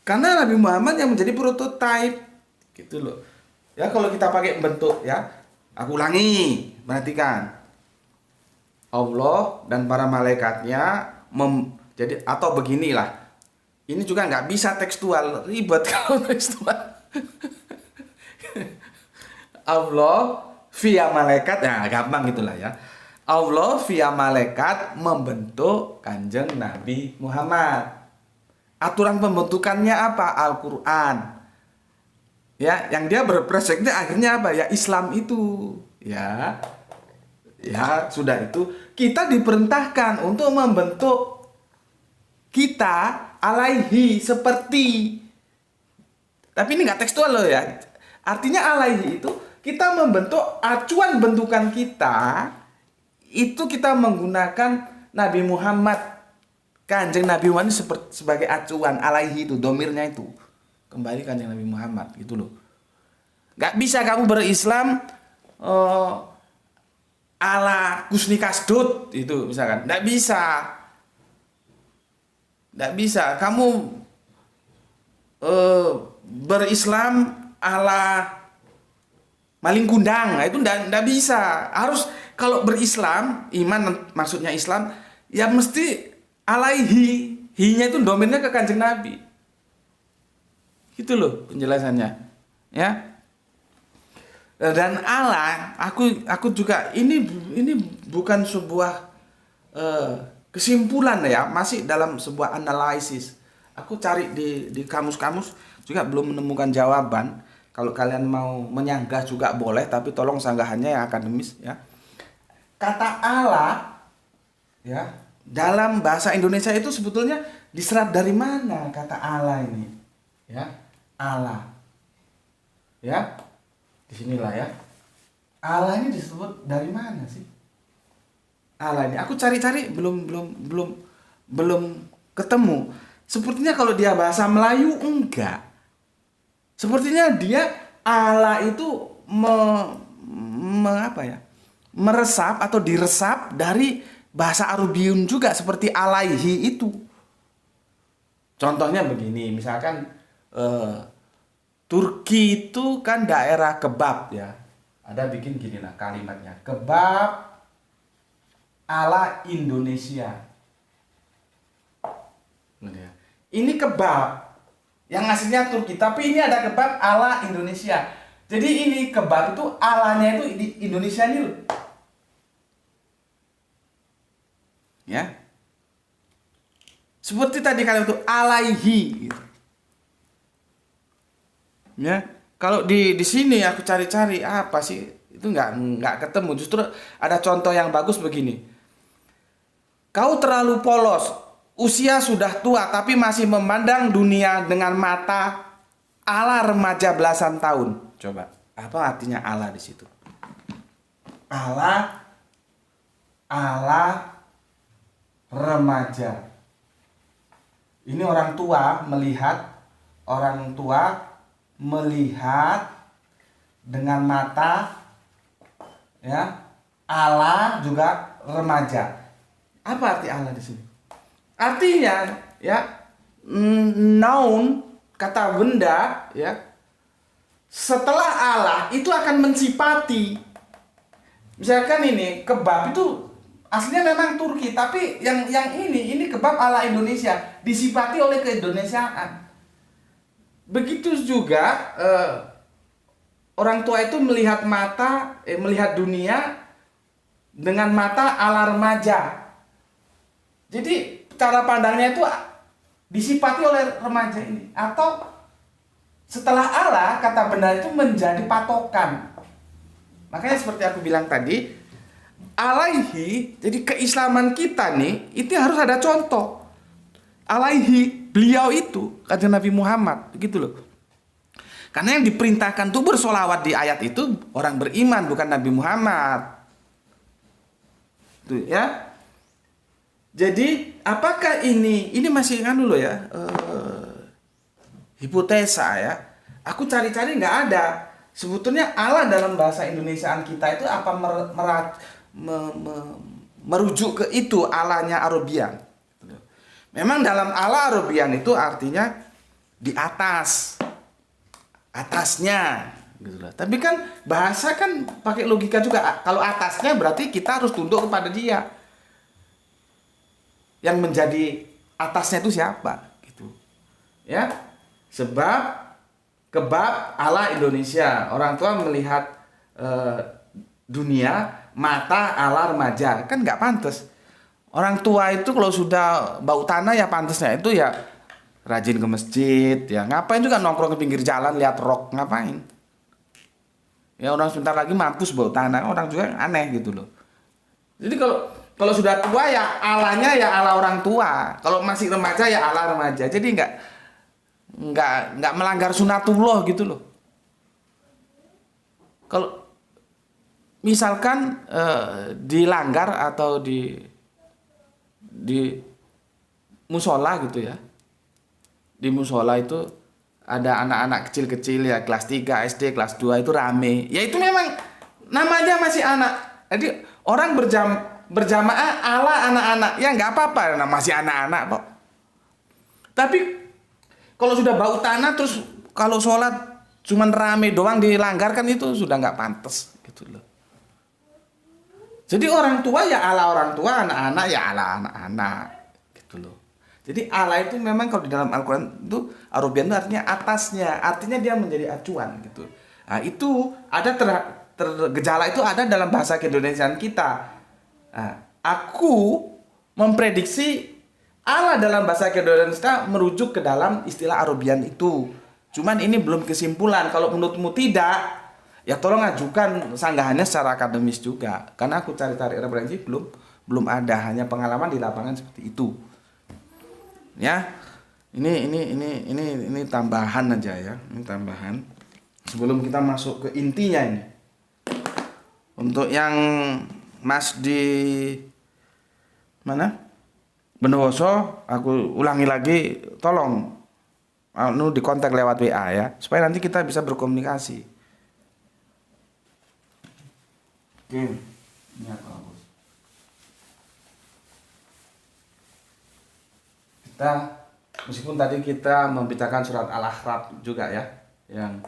Karena Nabi Muhammad yang menjadi prototipe. Gitu loh. Ya kalau kita pakai bentuk ya. Aku ulangi. Perhatikan. Allah dan para malaikatnya jadi atau beginilah. Ini juga nggak bisa tekstual. Ribet kalau tekstual. Allah via malaikat, ya gampang gitulah ya. Allah via malaikat membentuk Kanjeng Nabi Muhammad. Aturan pembentukannya apa? Al-Quran. Ya, yang dia berperspektif akhirnya apa? Ya Islam itu. Ya, ya sudah itu. Kita diperintahkan untuk membentuk kita alaihi seperti. Tapi ini nggak tekstual loh ya. Artinya alaihi itu kita membentuk acuan bentukan kita, itu kita menggunakan Nabi Muhammad, Kanjeng Nabi Muhammad sebagai acuan, alaihi itu, domirnya itu. Kembali Kanjeng Nabi Muhammad, gitu loh. Gak bisa kamu berislam ala Kusni Kasdut, itu misalkan. Gak bisa. Gak bisa. Kamu berislam ala maling kundang, nah itu ndak bisa. Harus kalau berislam, iman maksudnya Islam, ya mesti alaihi. Hi-nya itu dominnya ke Kanjeng Nabi. Gitu loh penjelasannya. Ya. Dan Allah, aku juga ini bukan sebuah kesimpulan ya, masih dalam sebuah analisis. Aku cari di kamus-kamus juga belum menemukan jawaban. Kalau kalian mau menyanggah juga boleh, tapi tolong sanggahannya yang akademis ya. Kata Allah ya, dalam bahasa Indonesia itu sebetulnya diserap dari mana kata Allah ini? Ya, Allah. Ya. Disinilah ya. Allah ini disebut dari mana sih? Allah ini aku cari-cari belum ketemu. Sepertinya kalau dia bahasa Melayu enggak. Sepertinya dia Allah itu meresap atau diresap dari bahasa Arabiun juga seperti alaihi itu. Contohnya begini, misalkan Turki itu kan daerah kebab ya. Ada bikin gini lah kalimatnya, kebab ala Indonesia. Ini kebab yang aslinya Turki, tapi ini ada kebab ala Indonesia. Jadi ini kebab itu alanya itu di Indonesia ini loh. Ya. Seperti tadi kalimat itu alaihi gitu. Ya, kalau di sini aku cari-cari apa sih? Itu nggak ketemu. Justru ada contoh yang bagus begini. Kau terlalu polos, usia sudah tua tapi masih memandang dunia dengan mata ala remaja belasan tahun. Coba, apa artinya ala di situ? Ala remaja. Ini orang tua melihat dengan mata ya, ala juga remaja. Apa arti ala di sini? Artinya ya, noun, kata benda ya, setelah Allah itu akan mensifati. Misalkan ini kebab itu aslinya memang Turki, tapi yang ini kebab ala Indonesia, disifati oleh keindonesiaan. Begitu juga orang tua itu melihat dunia dengan mata ala remaja. Jadi cara pandangnya itu disifati oleh remaja ini, atau setelah Allah kata benda itu menjadi patokan. Makanya seperti aku bilang tadi, alaihi, jadi keislaman kita nih itu harus ada contoh. Alaihi, beliau itu kata Nabi Muhammad, begitu loh. Karena yang diperintahkan tuh bersolawat di ayat itu orang beriman, bukan Nabi Muhammad. Tuh ya. Jadi apakah ini masih kan dulu ya, hipotesa ya. Aku cari-cari nggak ada. Sebetulnya Allah dalam bahasa Indonesiaan kita itu apa merujuk ke itu Allahnya Arabian. Memang dalam Allah Arabian itu artinya di atas, atasnya gitu loh. Tapi kan bahasa kan pakai logika juga. Kalau atasnya berarti kita harus tunduk kepada dia. Yang menjadi atasnya itu siapa gitu. Ya. Sebab kebab ala Indonesia. Orang tua melihat dunia mata ala remaja. Kan nggak pantas. Orang tua itu kalau sudah bau tanah ya pantasnya itu ya rajin ke masjid. Ya ngapain juga nongkrong ke pinggir jalan lihat rock. Ngapain. Ya orang sebentar lagi mampus bau tanah. Orang juga aneh gitu loh. Jadi kalau sudah tua ya alanya ya ala orang tua. Kalau masih remaja ya ala remaja. Jadi nggak melanggar sunatullah gitu loh. Kalau misalkan dilanggar atau di musola gitu ya. Di musola itu ada anak-anak kecil-kecil ya, kelas 3 SD, kelas 2 itu rame. Ya itu memang namanya masih anak. Jadi orang berjamaah ala anak-anak. Ya nggak apa-apa, masih anak-anak kok. Tapi kalau sudah bau tanah terus kalau sholat cuman rame doang dilanggar kan itu sudah nggak pantas gitu loh. Jadi orang tua ya ala orang tua, anak-anak ya ala anak-anak gitu loh. Jadi ala itu memang kalau di dalam Al-Quran itu Arabian itu artinya atasnya, artinya dia menjadi acuan gitu. Nah itu ada gejala itu ada dalam bahasa keindonesiaan kita. Nah, aku memprediksi Allah dalam bahasa Indonesia merujuk ke dalam istilah Arabian itu. Cuman ini belum kesimpulan. Kalau menurutmu tidak, ya tolong ajukan sanggahannya secara akademis juga. Karena aku cari-cari referensi belum ada, hanya pengalaman di lapangan seperti itu. Ya. Ini tambahan aja ya. Ini tambahan. Sebelum kita masuk ke intinya ini. Untuk yang Mas di mana? Bondowoso, aku ulangi lagi, tolong di kontak lewat WA ya, supaya nanti kita bisa berkomunikasi. Oke, ini apa bos? Kita meskipun tadi kita membacakan surat Al-Ahqaf juga ya, yang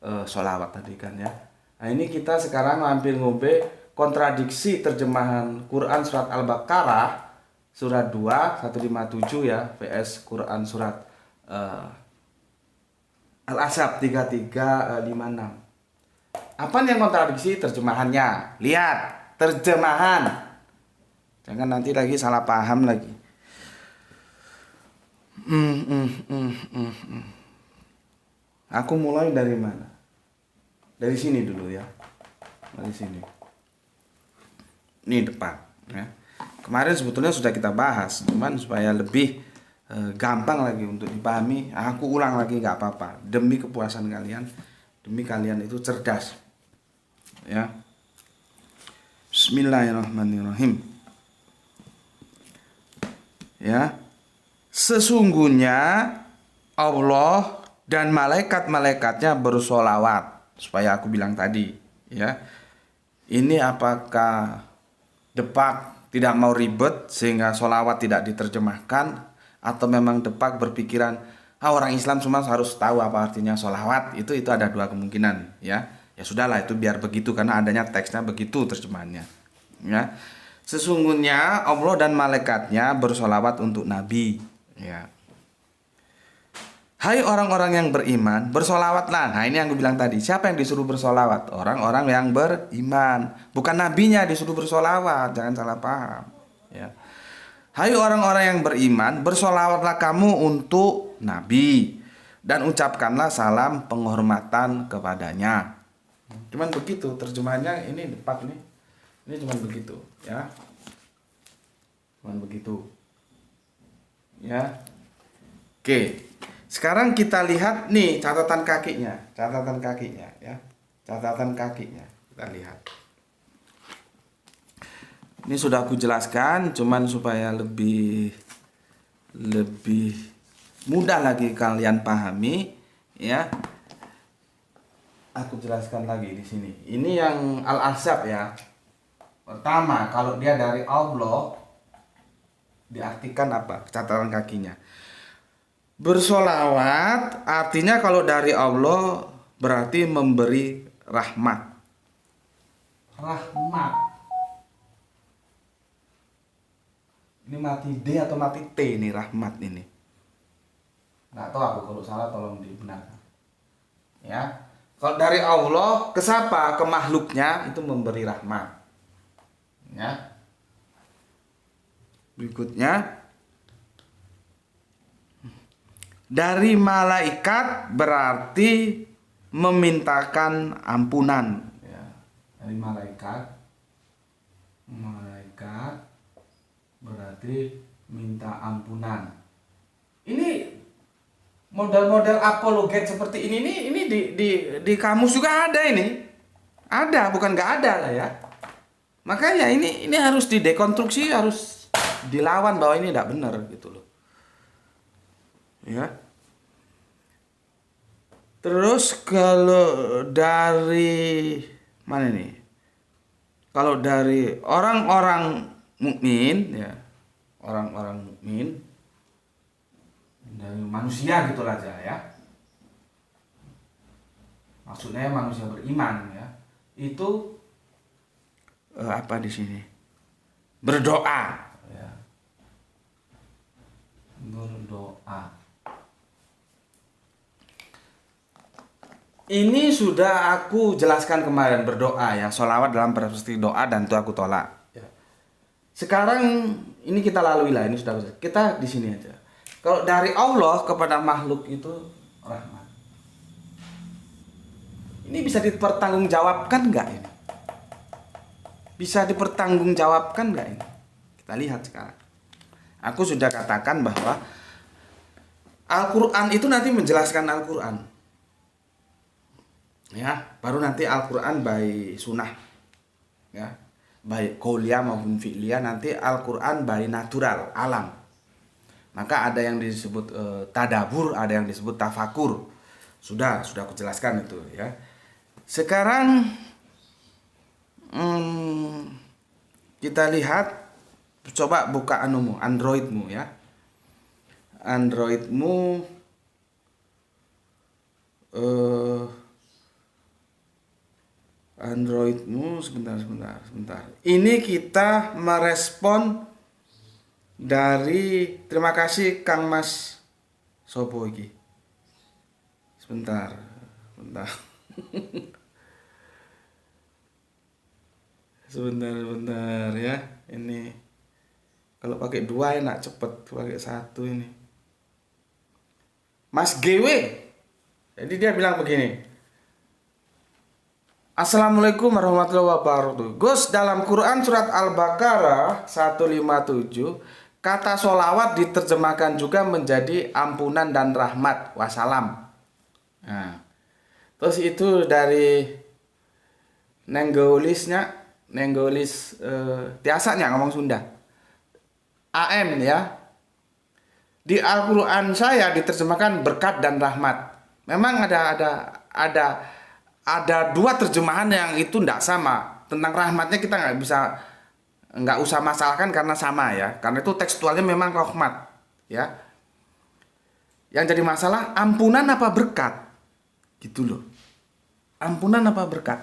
sholawat tadi kan ya. Nah ini kita sekarang hampir ngobe kontradiksi terjemahan Quran surat Al-Baqarah surat 2 157 ya vs Quran surat Al-Ahzab 3356. Apa yang kontradiksi? Terjemahannya. Lihat, terjemahan. Jangan nanti lagi salah paham lagi. Hmm, hmm, hmm, hmm, hmm. Aku mulai dari mana? Dari sini dulu ya. Dari sini. Ini depan. Ya. Kemarin sebetulnya sudah kita bahas, cuman supaya lebih gampang lagi untuk dipahami, aku ulang lagi nggak apa-apa. Demi kepuasan kalian, demi kalian itu cerdas. Ya. Bismillahirrahmanirrahim. Ya. Sesungguhnya Allah dan malaikat-malaikatnya bersolawat, supaya aku bilang tadi, ya. Ini apakah Depak tidak mau ribet sehingga solawat tidak diterjemahkan, atau memang Depak berpikiran orang Islam semua harus tahu apa artinya solawat? Itu ada dua kemungkinan, ya. Ya sudahlah, itu biar begitu karena adanya teksnya begitu terjemahannya, ya. Sesungguhnya Allah dan malaikatnya bersolawat untuk Nabi, ya. Hai orang-orang yang beriman, bersolawatlah. Nah ini yang gue bilang tadi. Siapa yang disuruh bersolawat? Orang-orang yang beriman. Bukan nabinya disuruh bersolawat. Jangan salah paham. Ya. Hai orang-orang yang beriman, bersolawatlah kamu untuk Nabi. Dan ucapkanlah salam penghormatan kepadanya. Cuman begitu terjemahannya, ini Depak nih. Ini cuman begitu, ya. Cuman begitu. Ya. Oke. Sekarang kita lihat nih catatan kakinya ya. Catatan kakinya kita lihat. Ini sudah aku jelaskan, cuman supaya lebih mudah lagi kalian pahami, ya. Aku jelaskan lagi di sini. Ini yang Al-Ahzab ya. Pertama, kalau dia dari Allah diartikan apa? Catatan kakinya. Bersolawat artinya kalau dari Allah berarti memberi rahmat. Rahmat. Ini mati D atau mati T nih, rahmat ini. Nggak tahu aku, kalau salah tolong dibenarkan. Ya. Kalau dari Allah ke siapa? Ke makhluknya itu memberi rahmat. Ya. Berikutnya, dari malaikat berarti memintakan ampunan, ya. Dari malaikat berarti minta ampunan. Ini model-model apologet seperti ini di kamus juga ada ini. Ada, bukan nggak ada lah ya. Makanya ini harus didekonstruksi, harus dilawan bahwa ini tidak benar gitu loh. Ya. Terus kalau dari mana nih? Kalau dari orang-orang mukmin, ya, orang-orang mukmin dari manusia gitu aja ya. Maksudnya manusia beriman ya. Itu apa di sini? Berdoa, ya. Berdoa. Ini sudah aku jelaskan kemarin, berdoa ya, sholawat dalam perspektif doa dan itu aku tolak. Ya. Sekarang ini kita lalui lah, ini sudah kita di sini aja. Kalau dari Allah kepada makhluk itu rahmat. Ini bisa dipertanggungjawabkan nggak ini? Bisa dipertanggungjawabkan nggak ini? Kita lihat sekarang. Aku sudah katakan bahwa Al-Quran itu nanti menjelaskan Al-Quran. Ya, baru nanti Al-Quran by sunnah, ya, baik qauliyah maupun fi'liyah. Nanti Al-Quran by natural, alam. Maka ada yang disebut tadabur, ada yang disebut tafakur. Sudah aku jelaskan itu ya. Sekarang kita lihat, coba buka anumu, Androidmu ya. Androidmu sebentar. Ini kita merespon dari, terima kasih Kang Mas Sopo iki. Sebentar. sebentar ya. Ini kalau pakai dua enak cepet, pakai satu ini. Mas GW. Jadi dia bilang begini. Assalamualaikum warahmatullahi wabarakatuh. Gus, dalam Quran surat Al-Baqarah 157, kata sholawat diterjemahkan juga menjadi ampunan dan rahmat. Wassalam. Nah, terus itu dari Nenggolis tiasanya ngomong Sunda. AM ya. Di Al-Quran saya diterjemahkan berkat dan rahmat. Memang ada dua terjemahan yang itu tidak sama. Tentang rahmatnya kita nggak usah masalahkan karena sama ya. Karena itu tekstualnya memang rahmat ya. Yang jadi masalah ampunan apa berkat? Gitu loh. Ampunan apa berkat?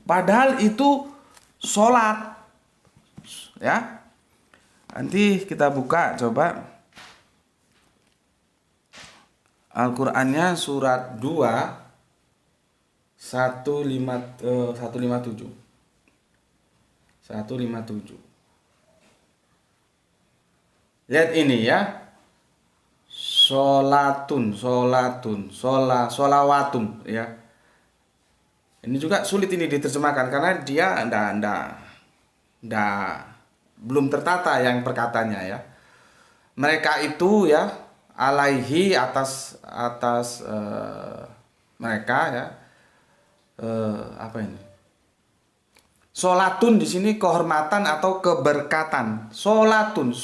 Padahal itu sholat ya. Nanti kita buka coba Al-Qur'annya surat 2 157. Lihat ini ya. Sholawatun ya. Ini juga sulit ini diterjemahkan karena dia belum tertata yang perkataannya ya. Mereka itu ya alaihi atas mereka ya. Apa ini? Sholatun di sini kehormatan atau keberkatan. Sholawatun ya.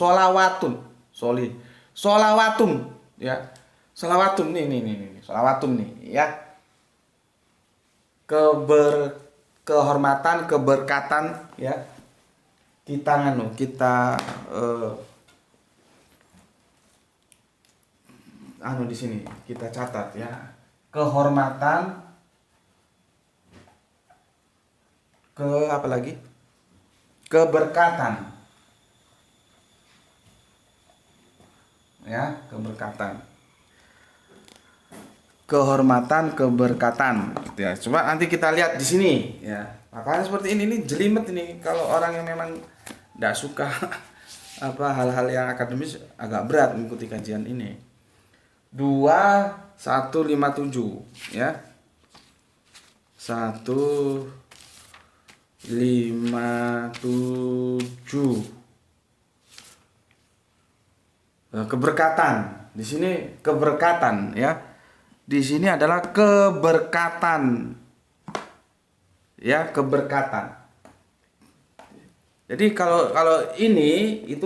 Sholawatun nih. Sholawatun nih ya. Kehormatan, keberkatan ya. Kita di sini kita catat ya. Kehormatan apa lagi? Keberkatan. Ya, keberkatan. Kehormatan, keberkatan gitu ya. Coba nanti kita lihat di sini ya. Makanya seperti ini jelimet ini kalau orang yang memang tidak suka hal-hal yang akademis agak berat mengikuti kajian ini. 2157 ya. 157 keberkatan. Di sini keberkatan ya. Di sini adalah keberkatan. Ya, keberkatan. Jadi kalau ini itu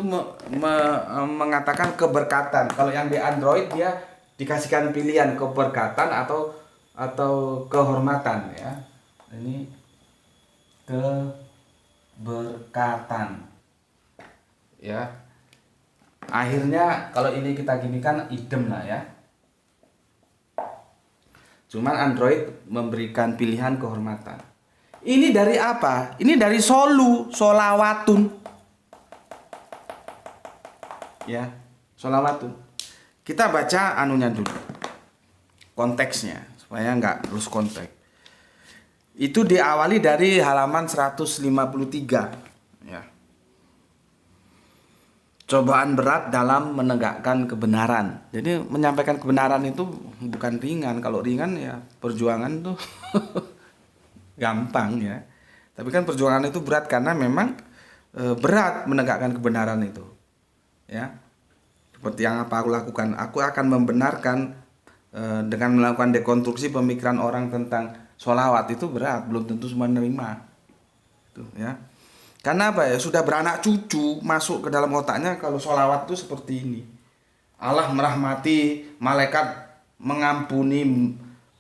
mengatakan keberkatan. Kalau yang di Android dia dikasihkan pilihan keberkatan atau kehormatan ya. Ini keberkatan. Ya. Akhirnya kalau ini kita ginikan idem lah ya. Cuman Android memberikan pilihan kehormatan. Ini dari apa? Ini dari sholawatun. Ya, sholawatun. Kita baca anunya dulu. Konteksnya supaya nggak lose konteks. Itu diawali dari halaman 153 ya. Cobaan berat dalam menegakkan kebenaran. Jadi menyampaikan kebenaran itu bukan ringan. Kalau ringan ya perjuangan tuh gampang ya. Tapi kan perjuangan itu berat karena memang berat menegakkan kebenaran itu. Ya. Seperti yang aku lakukan, aku akan membenarkan dengan melakukan dekonstruksi pemikiran orang tentang sholawat itu berat, belum tentu semua menerima. Tuh ya. Karena apa ya, sudah beranak cucu masuk ke dalam otaknya kalau sholawat itu seperti ini. Allah merahmati, malaikat mengampuni,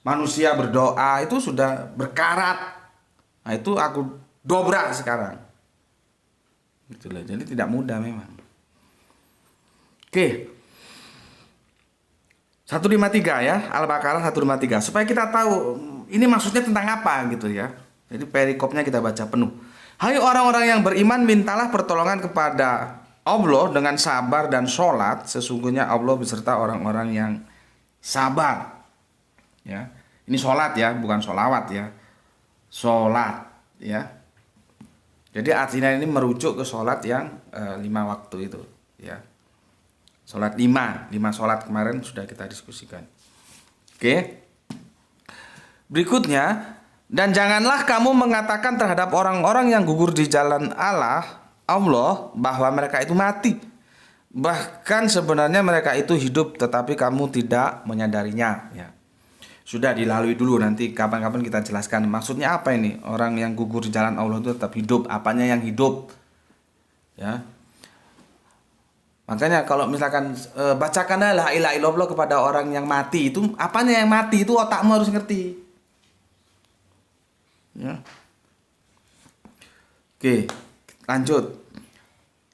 manusia berdoa, itu sudah berkarat. Nah itu aku dobrak sekarang. Itulah, jadi tidak mudah memang. Oke. 153 ya, Al-Baqarah 153. Supaya kita tahu ini maksudnya tentang apa gitu ya. Jadi perikopnya kita baca penuh. Hai orang-orang yang beriman, mintalah pertolongan kepada Allah dengan sabar dan sholat. Sesungguhnya Allah beserta orang-orang yang sabar. Ya, ini sholat ya, bukan sholawat ya. Sholat ya. Jadi artinya ini merujuk ke sholat yang 5 waktu itu. Ya. Sholat 5 sholat kemarin sudah kita diskusikan. Oke. Berikutnya, dan janganlah kamu mengatakan terhadap orang-orang yang gugur di jalan Allah bahwa mereka itu mati. Bahkan sebenarnya mereka itu hidup, tetapi kamu tidak menyadarinya. Ya. Sudah dilalui dulu, nanti kapan-kapan kita jelaskan. Maksudnya apa ini? Orang yang gugur di jalan Allah itu tetap hidup. Apanya yang hidup? Ya. Makanya kalau misalkan bacakanlah la ilaha illallah kepada orang yang mati, itu apanya yang mati, itu otakmu harus ngerti. Ya. Oke, lanjut.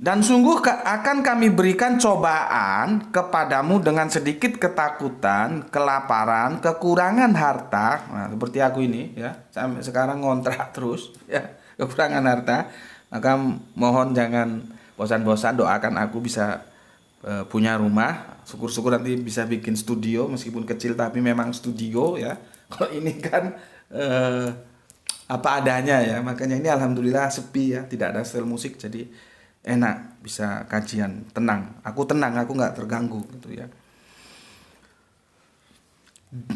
Dan sungguh akan kami berikan cobaan kepadamu dengan sedikit ketakutan, kelaparan, kekurangan harta. Nah, seperti aku ini ya, sampai sekarang ngontrak terus ya, kekurangan harta. Maka mohon jangan bosan-bosan, doakan aku bisa punya rumah. Syukur-syukur nanti bisa bikin studio, meskipun kecil tapi memang studio ya. Kalau ini kan apa adanya ya, makanya ini alhamdulillah sepi ya, tidak ada setel musik, jadi enak bisa kajian, tenang. Aku tenang, aku nggak terganggu gitu ya.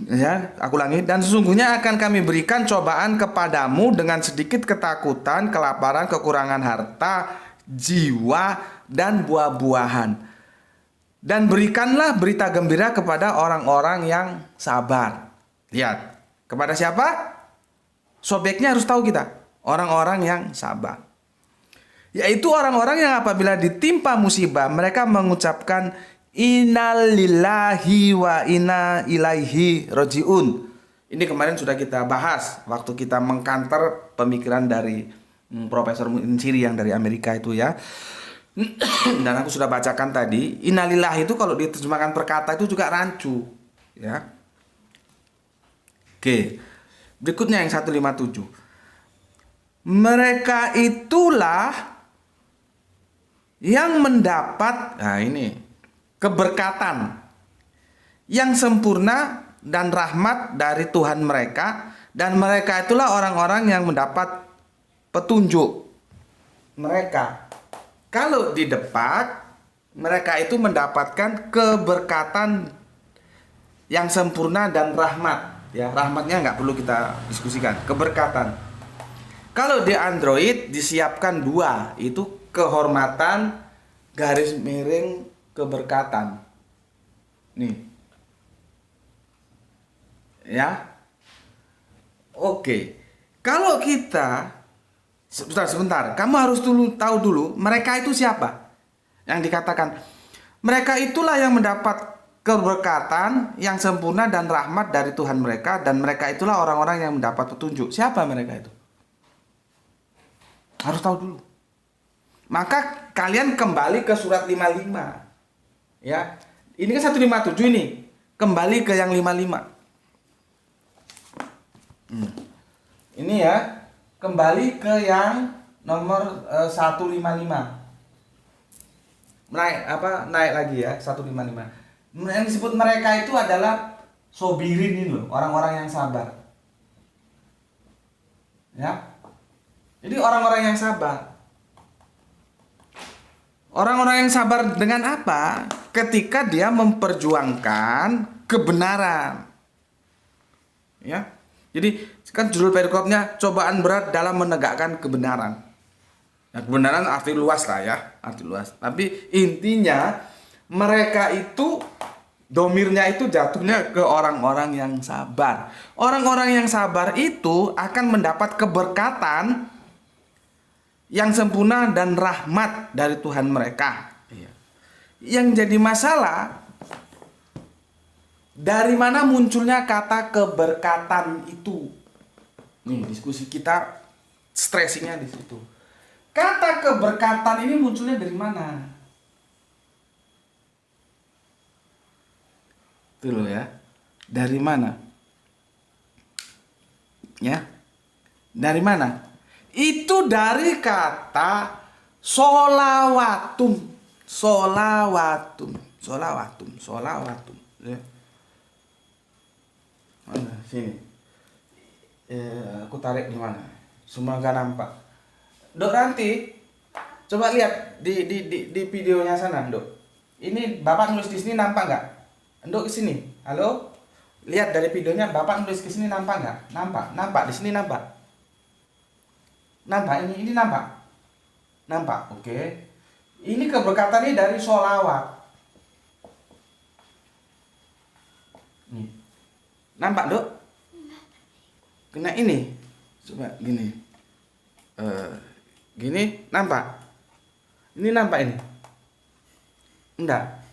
Ya, aku ulangi. Dan sesungguhnya akan kami berikan cobaan kepadamu dengan sedikit ketakutan, kelaparan, kekurangan harta, jiwa, dan buah-buahan. Dan berikanlah berita gembira kepada orang-orang yang sabar. Lihat, kepada siapa? Subjeknya harus tahu kita. Orang-orang yang sabar. Yaitu orang-orang yang apabila ditimpa musibah, mereka mengucapkan innalillahi wa inna ilaihi rojiun. Ini kemarin sudah kita bahas waktu kita mengkanter pemikiran dari Profesor Munsiri yang dari Amerika itu ya. Dan aku sudah bacakan tadi, innalillahi itu kalau diterjemahkan per kata itu juga rancu ya. Oke. Berikutnya yang 157. Mereka itulah yang mendapat, nah ini, keberkatan yang sempurna dan rahmat dari Tuhan mereka, dan mereka itulah orang-orang yang mendapat petunjuk. Mereka, kalau di depan, mereka itu mendapatkan keberkatan yang sempurna dan rahmat. Ya, rahmatnya nggak perlu kita diskusikan. Keberkatan. Kalau di Android disiapkan 2, itu kehormatan garis miring keberkatan. Nih. Ya. Oke. Kalau kita sebentar, kamu harus tahu dulu mereka itu siapa? Yang dikatakan mereka itulah yang mendapat keberkatan yang sempurna dan rahmat dari Tuhan mereka, dan mereka itulah orang-orang yang mendapat petunjuk. Siapa mereka itu? Harus tahu dulu. Maka kalian kembali ke surat 55. Ya. Ini kan 157 ini. Kembali ke yang 55. Ini ya. Kembali ke yang nomor 155. Naik lagi ya, 155. Yang disebut mereka itu adalah sobirin ini loh, orang-orang yang sabar. Ya. Jadi orang-orang yang sabar. Orang-orang yang sabar dengan apa? Ketika dia memperjuangkan kebenaran. Ya. Jadi kan judul perikopnya cobaan berat dalam menegakkan kebenaran. Nah, kebenaran arti luas lah ya, arti luas. Tapi intinya mereka itu domirnya itu jatuhnya ke orang-orang yang sabar. Orang-orang yang sabar itu akan mendapat keberkatan yang sempurna dan rahmat dari Tuhan mereka. Yang jadi masalah, dari mana munculnya kata keberkatan itu? Nih, diskusi kita stressingnya di situ. Kata keberkatan ini munculnya dari mana? Itu loh ya. Dari mana? Ya. Dari mana? Itu dari kata solawatum. Solawatum. Solawatum. Solawatum. Ya. Mana? Sini. Aku tarik di mana? Semua gak nampak. Dok, nanti coba lihat di videonya sana, Dok. Ini Bapak nulis di sini nampak nggak? Nduk ke sini. Halo? Lihat dari videonya Bapak nulis ke sini nampak nggak? Nampak, nampak di sini nampak. Nampak ini nampak. Nampak, oke. Ini keberkatan ini dari sholawat. Nih. Nampak, Dok? Kena ini. Coba gini. Gini, nampak? Ini nampak ini? Enggak.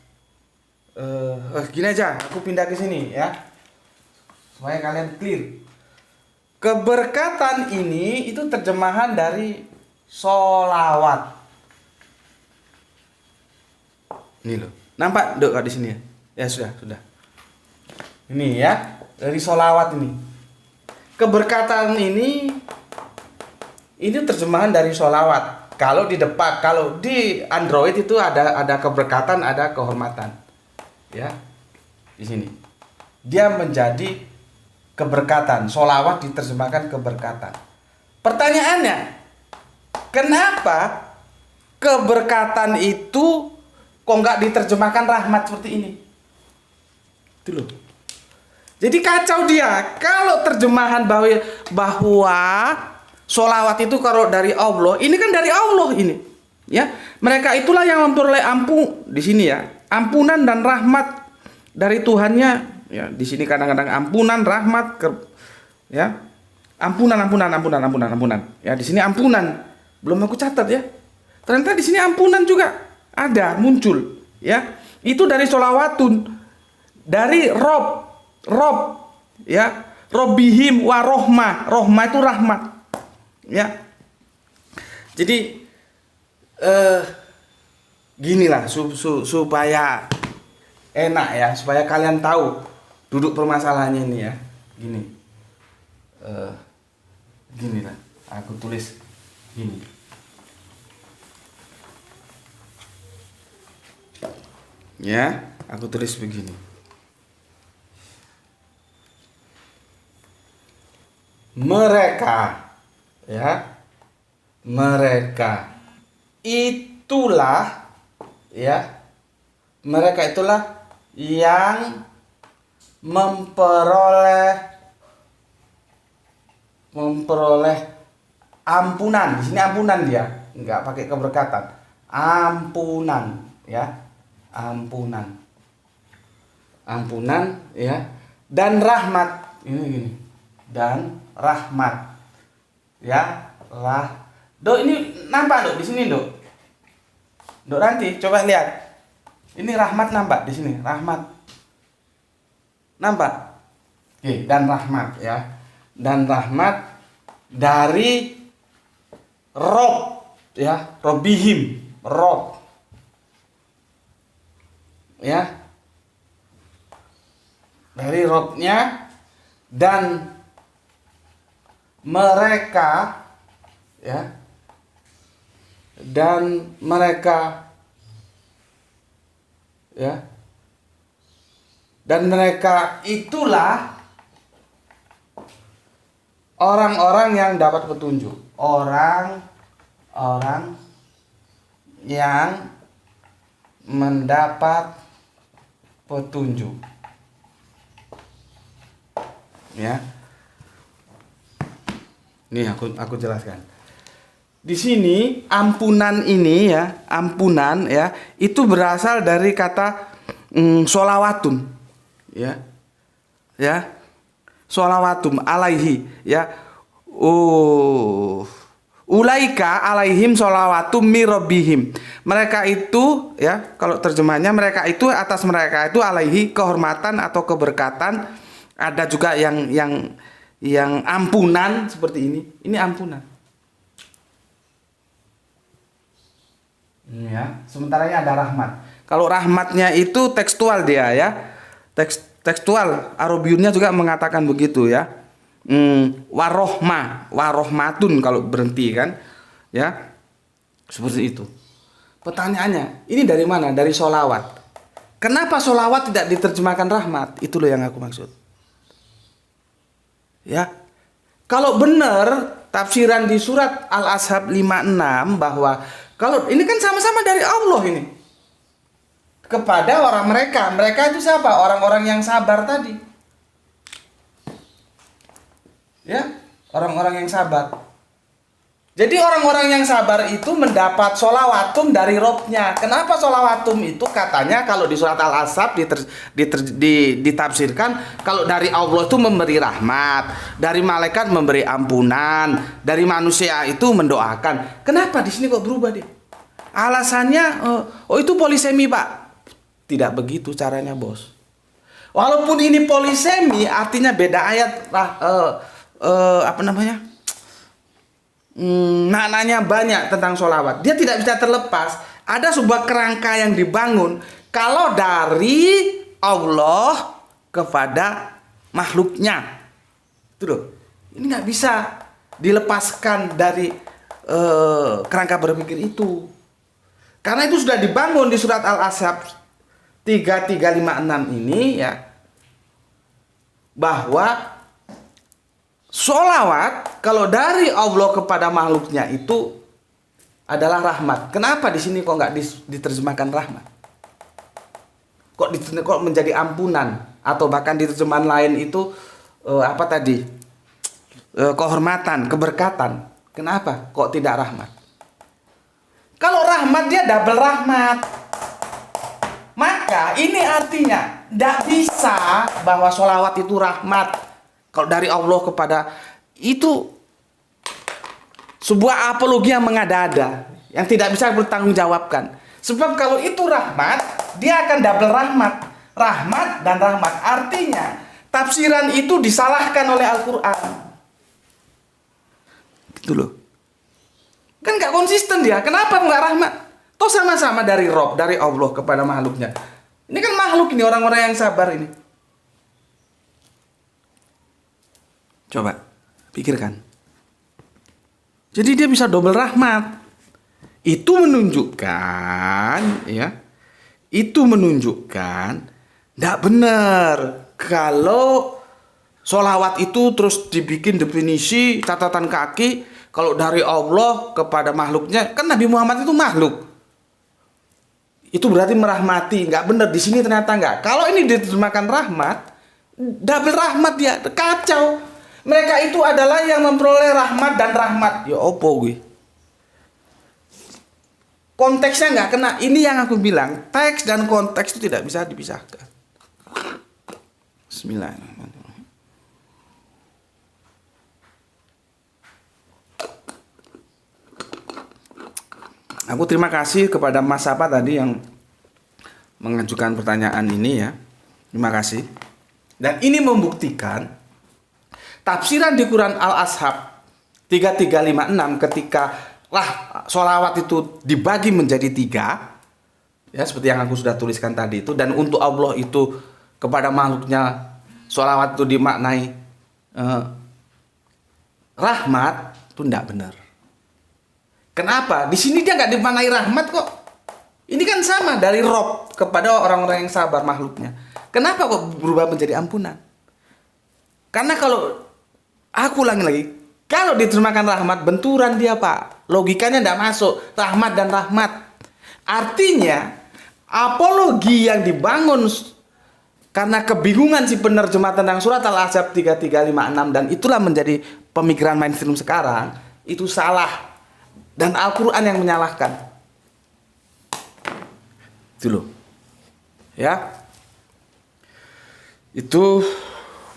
Gini aja, aku pindah ke sini ya. Supaya kalian clear. Keberkatan ini itu terjemahan dari sholawat. Ini loh. Nampak, Dok, di sini ya? Ya sudah. Ini ya, dari sholawat ini. Keberkatan ini terjemahan dari sholawat. Kalau di depan, kalau di Android itu ada keberkatan, ada kehormatan. Ya. Di sini. Dia menjadi keberkatan. Sholawat diterjemahkan keberkatan. Pertanyaannya, kenapa keberkatan itu kok nggak diterjemahkan rahmat seperti ini? Itu loh. Jadi kacau dia. Kalau terjemahan bahwa sholawat itu kalau dari Allah, ini kan dari Allah ini. Ya, mereka itulah yang memperoleh di sini ya, ampunan dan rahmat dari Tuhannya. Ya, di sini kadang-kadang ampunan, rahmat, ya, ampunan. Ya, di sini ampunan. Belum aku catat ya. Ternyata di sini ampunan juga ada muncul. Ya, itu dari sholawatun, dari Rob, ya, Robihim wa rohmah itu rahmat. Ya, jadi ginilah supaya enak ya, supaya kalian tahu duduk permasalahannya ini ya. Gini lah, aku tulis gini. Ya, aku tulis begini. Mereka itulah yang memperoleh ampunan. Di sini ampunan dia, nggak pakai keberkatan. Ampunan ya. Ampunan ya. Dan rahmat. Ini gini. Dan rahmat. Ya, Dok, ini nampak, Dok, di sini, Dok. Dok, nanti coba lihat. Ini rahmat nampak di sini, rahmat. Nampak? Oke, dan rahmat ya. Dan rahmat dari Rob ya, Robihim, Rob. Ya. Dari Robnya dan mereka ya. Dan mereka ya. Dan mereka itulah orang-orang yang dapat petunjuk. Orang-orang yang mendapat petunjuk. Ya. Nih aku jelaskan. Di sini ampunan ini ya, ampunan ya, itu berasal dari kata sholawatun. Ya. Ya. Sholawatum alaihi ya. Ulaika alaihim sholawatum mirobihim. Mereka itu ya, kalau terjemahnya mereka itu, atas mereka itu alaihi kehormatan atau keberkatan. Ada juga yang ampunan seperti ini. Ini ampunan. Ya, sementara ini ada rahmat. Kalau rahmatnya itu tekstual dia ya. Tekstual, Arabiunnya juga mengatakan begitu ya. Warohmatun kalau berhenti kan. Ya. Seperti itu. Pertanyaannya, ini dari mana? Dari sholawat. Kenapa sholawat tidak diterjemahkan rahmat? Itu loh yang aku maksud. Ya. Kalau benar tafsiran di surat Al-Ashab 56 bahwa kalau ini kan sama-sama dari Allah ini. kepada orang mereka. Mereka itu siapa? Orang-orang yang sabar tadi. Ya, orang-orang yang sabar. Jadi orang-orang yang sabar itu mendapat sholawatum dari Robnya. Kenapa sholawatum itu? Katanya kalau di surat Al-Ahzab ditafsirkan kalau dari Allah itu memberi rahmat, dari malaikat memberi ampunan, dari manusia itu mendoakan. Kenapa di sini kok berubah deh? Alasannya, oh itu polisemi Pak. Tidak begitu caranya bos. Walaupun ini polisemi, artinya beda ayat lah. Apa namanya? Maknanya banyak tentang sholawat. Dia tidak bisa terlepas. Ada sebuah kerangka yang dibangun kalau dari Allah kepada makhluknya. Itu loh. Ini nggak bisa dilepaskan dari kerangka berpikir itu. Karena itu sudah dibangun di surat Al-Ahzab 3356 ini ya. Bahwa sholawat kalau dari Allah kepada makhluknya itu adalah rahmat. Kenapa di sini kok nggak diterjemahkan rahmat? Kok menjadi ampunan? Atau bahkan di terjemahan lain itu apa tadi? Kehormatan, keberkatan. Kenapa kok tidak rahmat? Kalau rahmat dia double rahmat. Maka ini artinya tidak bisa bahwa sholawat itu rahmat. Kalau dari Allah kepada itu sebuah apologi yang mengada-ada, yang tidak bisa bertanggungjawabkan. Sebab kalau itu rahmat, dia akan double rahmat. Rahmat dan rahmat. Artinya tafsiran itu disalahkan oleh Al-Quran. Gitu loh. Kan gak konsisten dia. Kenapa nggak rahmat? Toh sama-sama dari Rob, dari Allah kepada makhluknya. Ini kan makhluk ini, orang-orang yang sabar ini. Coba pikirkan. Jadi dia bisa double rahmat. Itu menunjukkan ya. Itu menunjukkan tidak benar kalau sholawat itu terus dibikin definisi catatan kaki kalau dari Allah kepada makhluknya. Kan Nabi Muhammad itu makhluk. Itu berarti merahmati. Nggak benar di sini ternyata nggak. Kalau ini diterjemahkan rahmat, double rahmat dia. Kacau. Mereka itu adalah yang memperoleh rahmat dan rahmat. Ya opo gue. Konteksnya nggak kena. Ini yang aku bilang. Teks dan konteks itu tidak bisa dipisahkan. Bismillahirrahmanirrahim. Aku terima kasih kepada Mas Sapa tadi yang mengajukan pertanyaan ini ya. Terima kasih. Dan ini membuktikan tafsiran di Quran Al-Ahzab 3356 ketika sholawat itu dibagi menjadi 3 ya, seperti yang aku sudah tuliskan tadi itu, dan untuk Allah itu kepada makhluknya sholawat itu dimaknai rahmat, itu tidak benar. Kenapa? Di sini dia nggak dimaknai rahmat kok. Ini kan sama dari Rob kepada orang-orang yang sabar makhluknya. Kenapa kok berubah menjadi ampunan? Karena kalau aku ulangi lagi, kalau diterjemahkan rahmat, benturan dia Pak. Logikanya tidak masuk, rahmat dan rahmat. Artinya, apologi yang dibangun karena kebingungan si penerjemah tentang surat Al-Ahzab 3356, dan itulah menjadi pemikiran mainstream sekarang, itu salah. Dan Al-Quran yang menyalahkan. Itu loh. Ya. Itu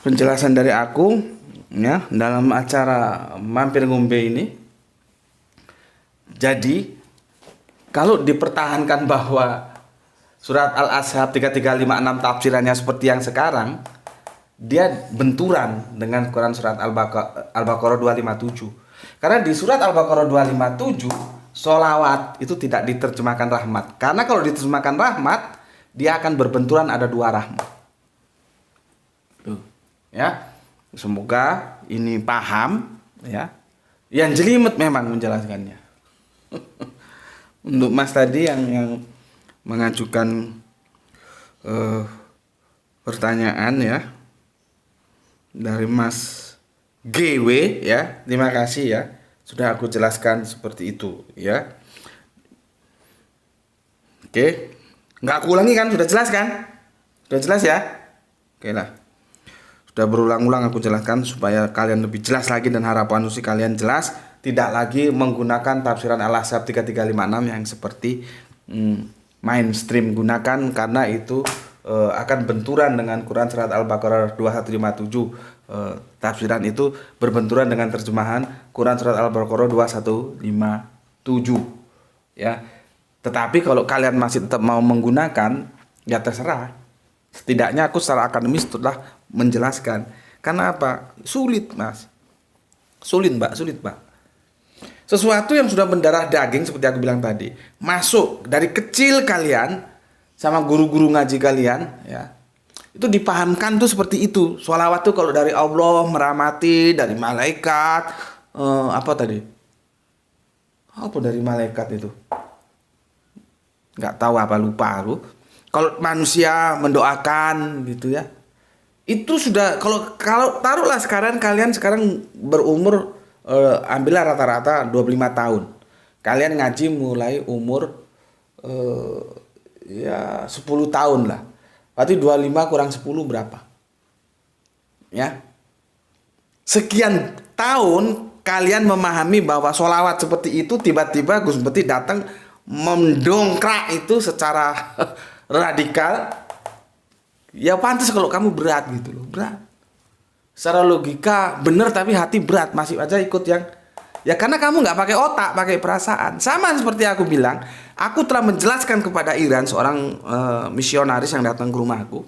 penjelasan dari aku ya dalam acara Mampir Ngombe ini. Jadi kalau dipertahankan bahwa surat Al-Ahzab 3356 tafsirannya seperti yang sekarang, dia benturan dengan Quran surat Al-Baqarah 257. Karena di surat Al-Baqarah 257 sholawat itu tidak diterjemahkan rahmat. Karena kalau diterjemahkan rahmat, dia akan berbenturan ada 2 rahmat. Tuh, ya. Semoga ini paham ya. Yang jelimet memang menjelaskannya. Untuk Mas tadi yang mengajukan pertanyaan ya dari Mas GW ya, terima kasih ya sudah aku jelaskan seperti itu ya. Oke, Nggak aku ulangi kan, sudah jelas kan? Sudah jelas ya? Oke lah. Sudah berulang-ulang aku jelaskan supaya kalian lebih jelas lagi dan harapan usi kalian jelas, tidak lagi menggunakan tafsiran Al-Ahzab 3356 yang seperti mainstream gunakan, karena itu akan benturan dengan Quran surat Al-Baqarah 2157. Tafsiran itu berbenturan dengan terjemahan Quran surat Al-Baqarah 2157 ya. Tetapi kalau kalian masih tetap mau menggunakan, ya terserah. Setidaknya aku secara akademis telah menjelaskan. Karena apa? Sulit, Mas. Sulit, Mbak. Sesuatu yang sudah mendarah daging seperti aku bilang tadi, masuk dari kecil kalian sama guru-guru ngaji kalian, ya. Itu dipahamkan tuh seperti itu. Sholawat tuh kalau dari Allah, merahmati, dari malaikat, apa tadi? Apa dari malaikat itu? Nggak tahu, apa, lupa aku. Kalau manusia mendoakan gitu ya. Itu sudah, kalau taruhlah sekarang kalian berumur ambillah rata-rata 25 tahun. Kalian ngaji mulai umur ya 10 tahun lah. Berarti 25 kurang 10 berapa? Ya. Sekian tahun kalian memahami bahwa sholawat seperti itu, tiba-tiba Gus Beti datang mendongkrak itu secara radikal. Ya pantas kalau kamu berat gitu loh, berat. Secara logika bener tapi hati berat, masih aja ikut yang ya karena kamu nggak pakai otak, pakai perasaan. Sama seperti aku bilang, aku telah menjelaskan kepada Iran, seorang misionaris yang datang ke rumahku.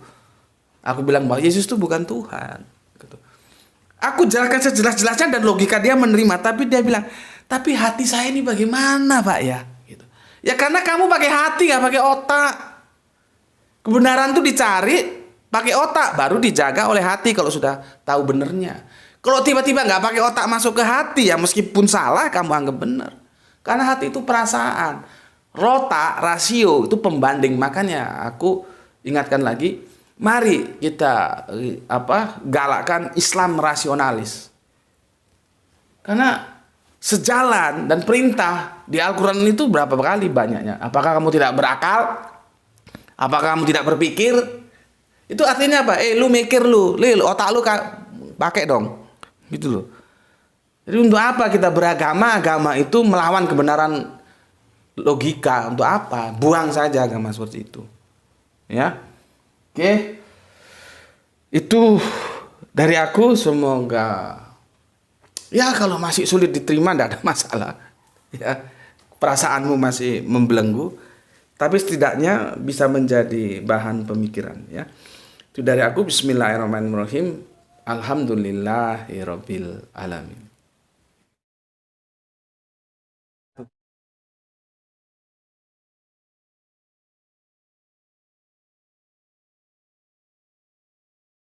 Aku bilang bahwa Yesus itu bukan Tuhan. Gitu. Aku jelaskan sejelas-jelasnya dan logika dia menerima, tapi dia bilang, tapi hati saya ini bagaimana, Pak ya? Gitu. Ya karena kamu pakai hati, nggak pakai otak. Kebenaran tuh dicari pakai otak, baru dijaga oleh hati kalau sudah tahu benernya. Kalau tiba-tiba nggak pakai otak masuk ke hati, ya meskipun salah kamu anggap benar. Karena hati itu perasaan, rotak, rasio itu pembanding. Makanya aku ingatkan lagi, mari kita galakkan Islam rasionalis. Karena sejalan dan perintah di Al-Quran itu berapa kali banyaknya. Apakah kamu tidak berakal? Apakah kamu tidak berpikir? Itu artinya apa? Lu mikir otak lu pakai dong. Gitu loh. Jadi untuk apa kita beragama? Agama itu melawan kebenaran logika. Untuk apa? Buang saja agama seperti itu. Ya. Oke. Itu dari aku, semoga ya kalau masih sulit diterima tidak ada masalah. Ya. Perasaanmu masih membelenggu. Tapi setidaknya bisa menjadi bahan pemikiran ya. Itu dari aku. Bismillahirrahmanirrahim. Alhamdulillahirabbil alamin.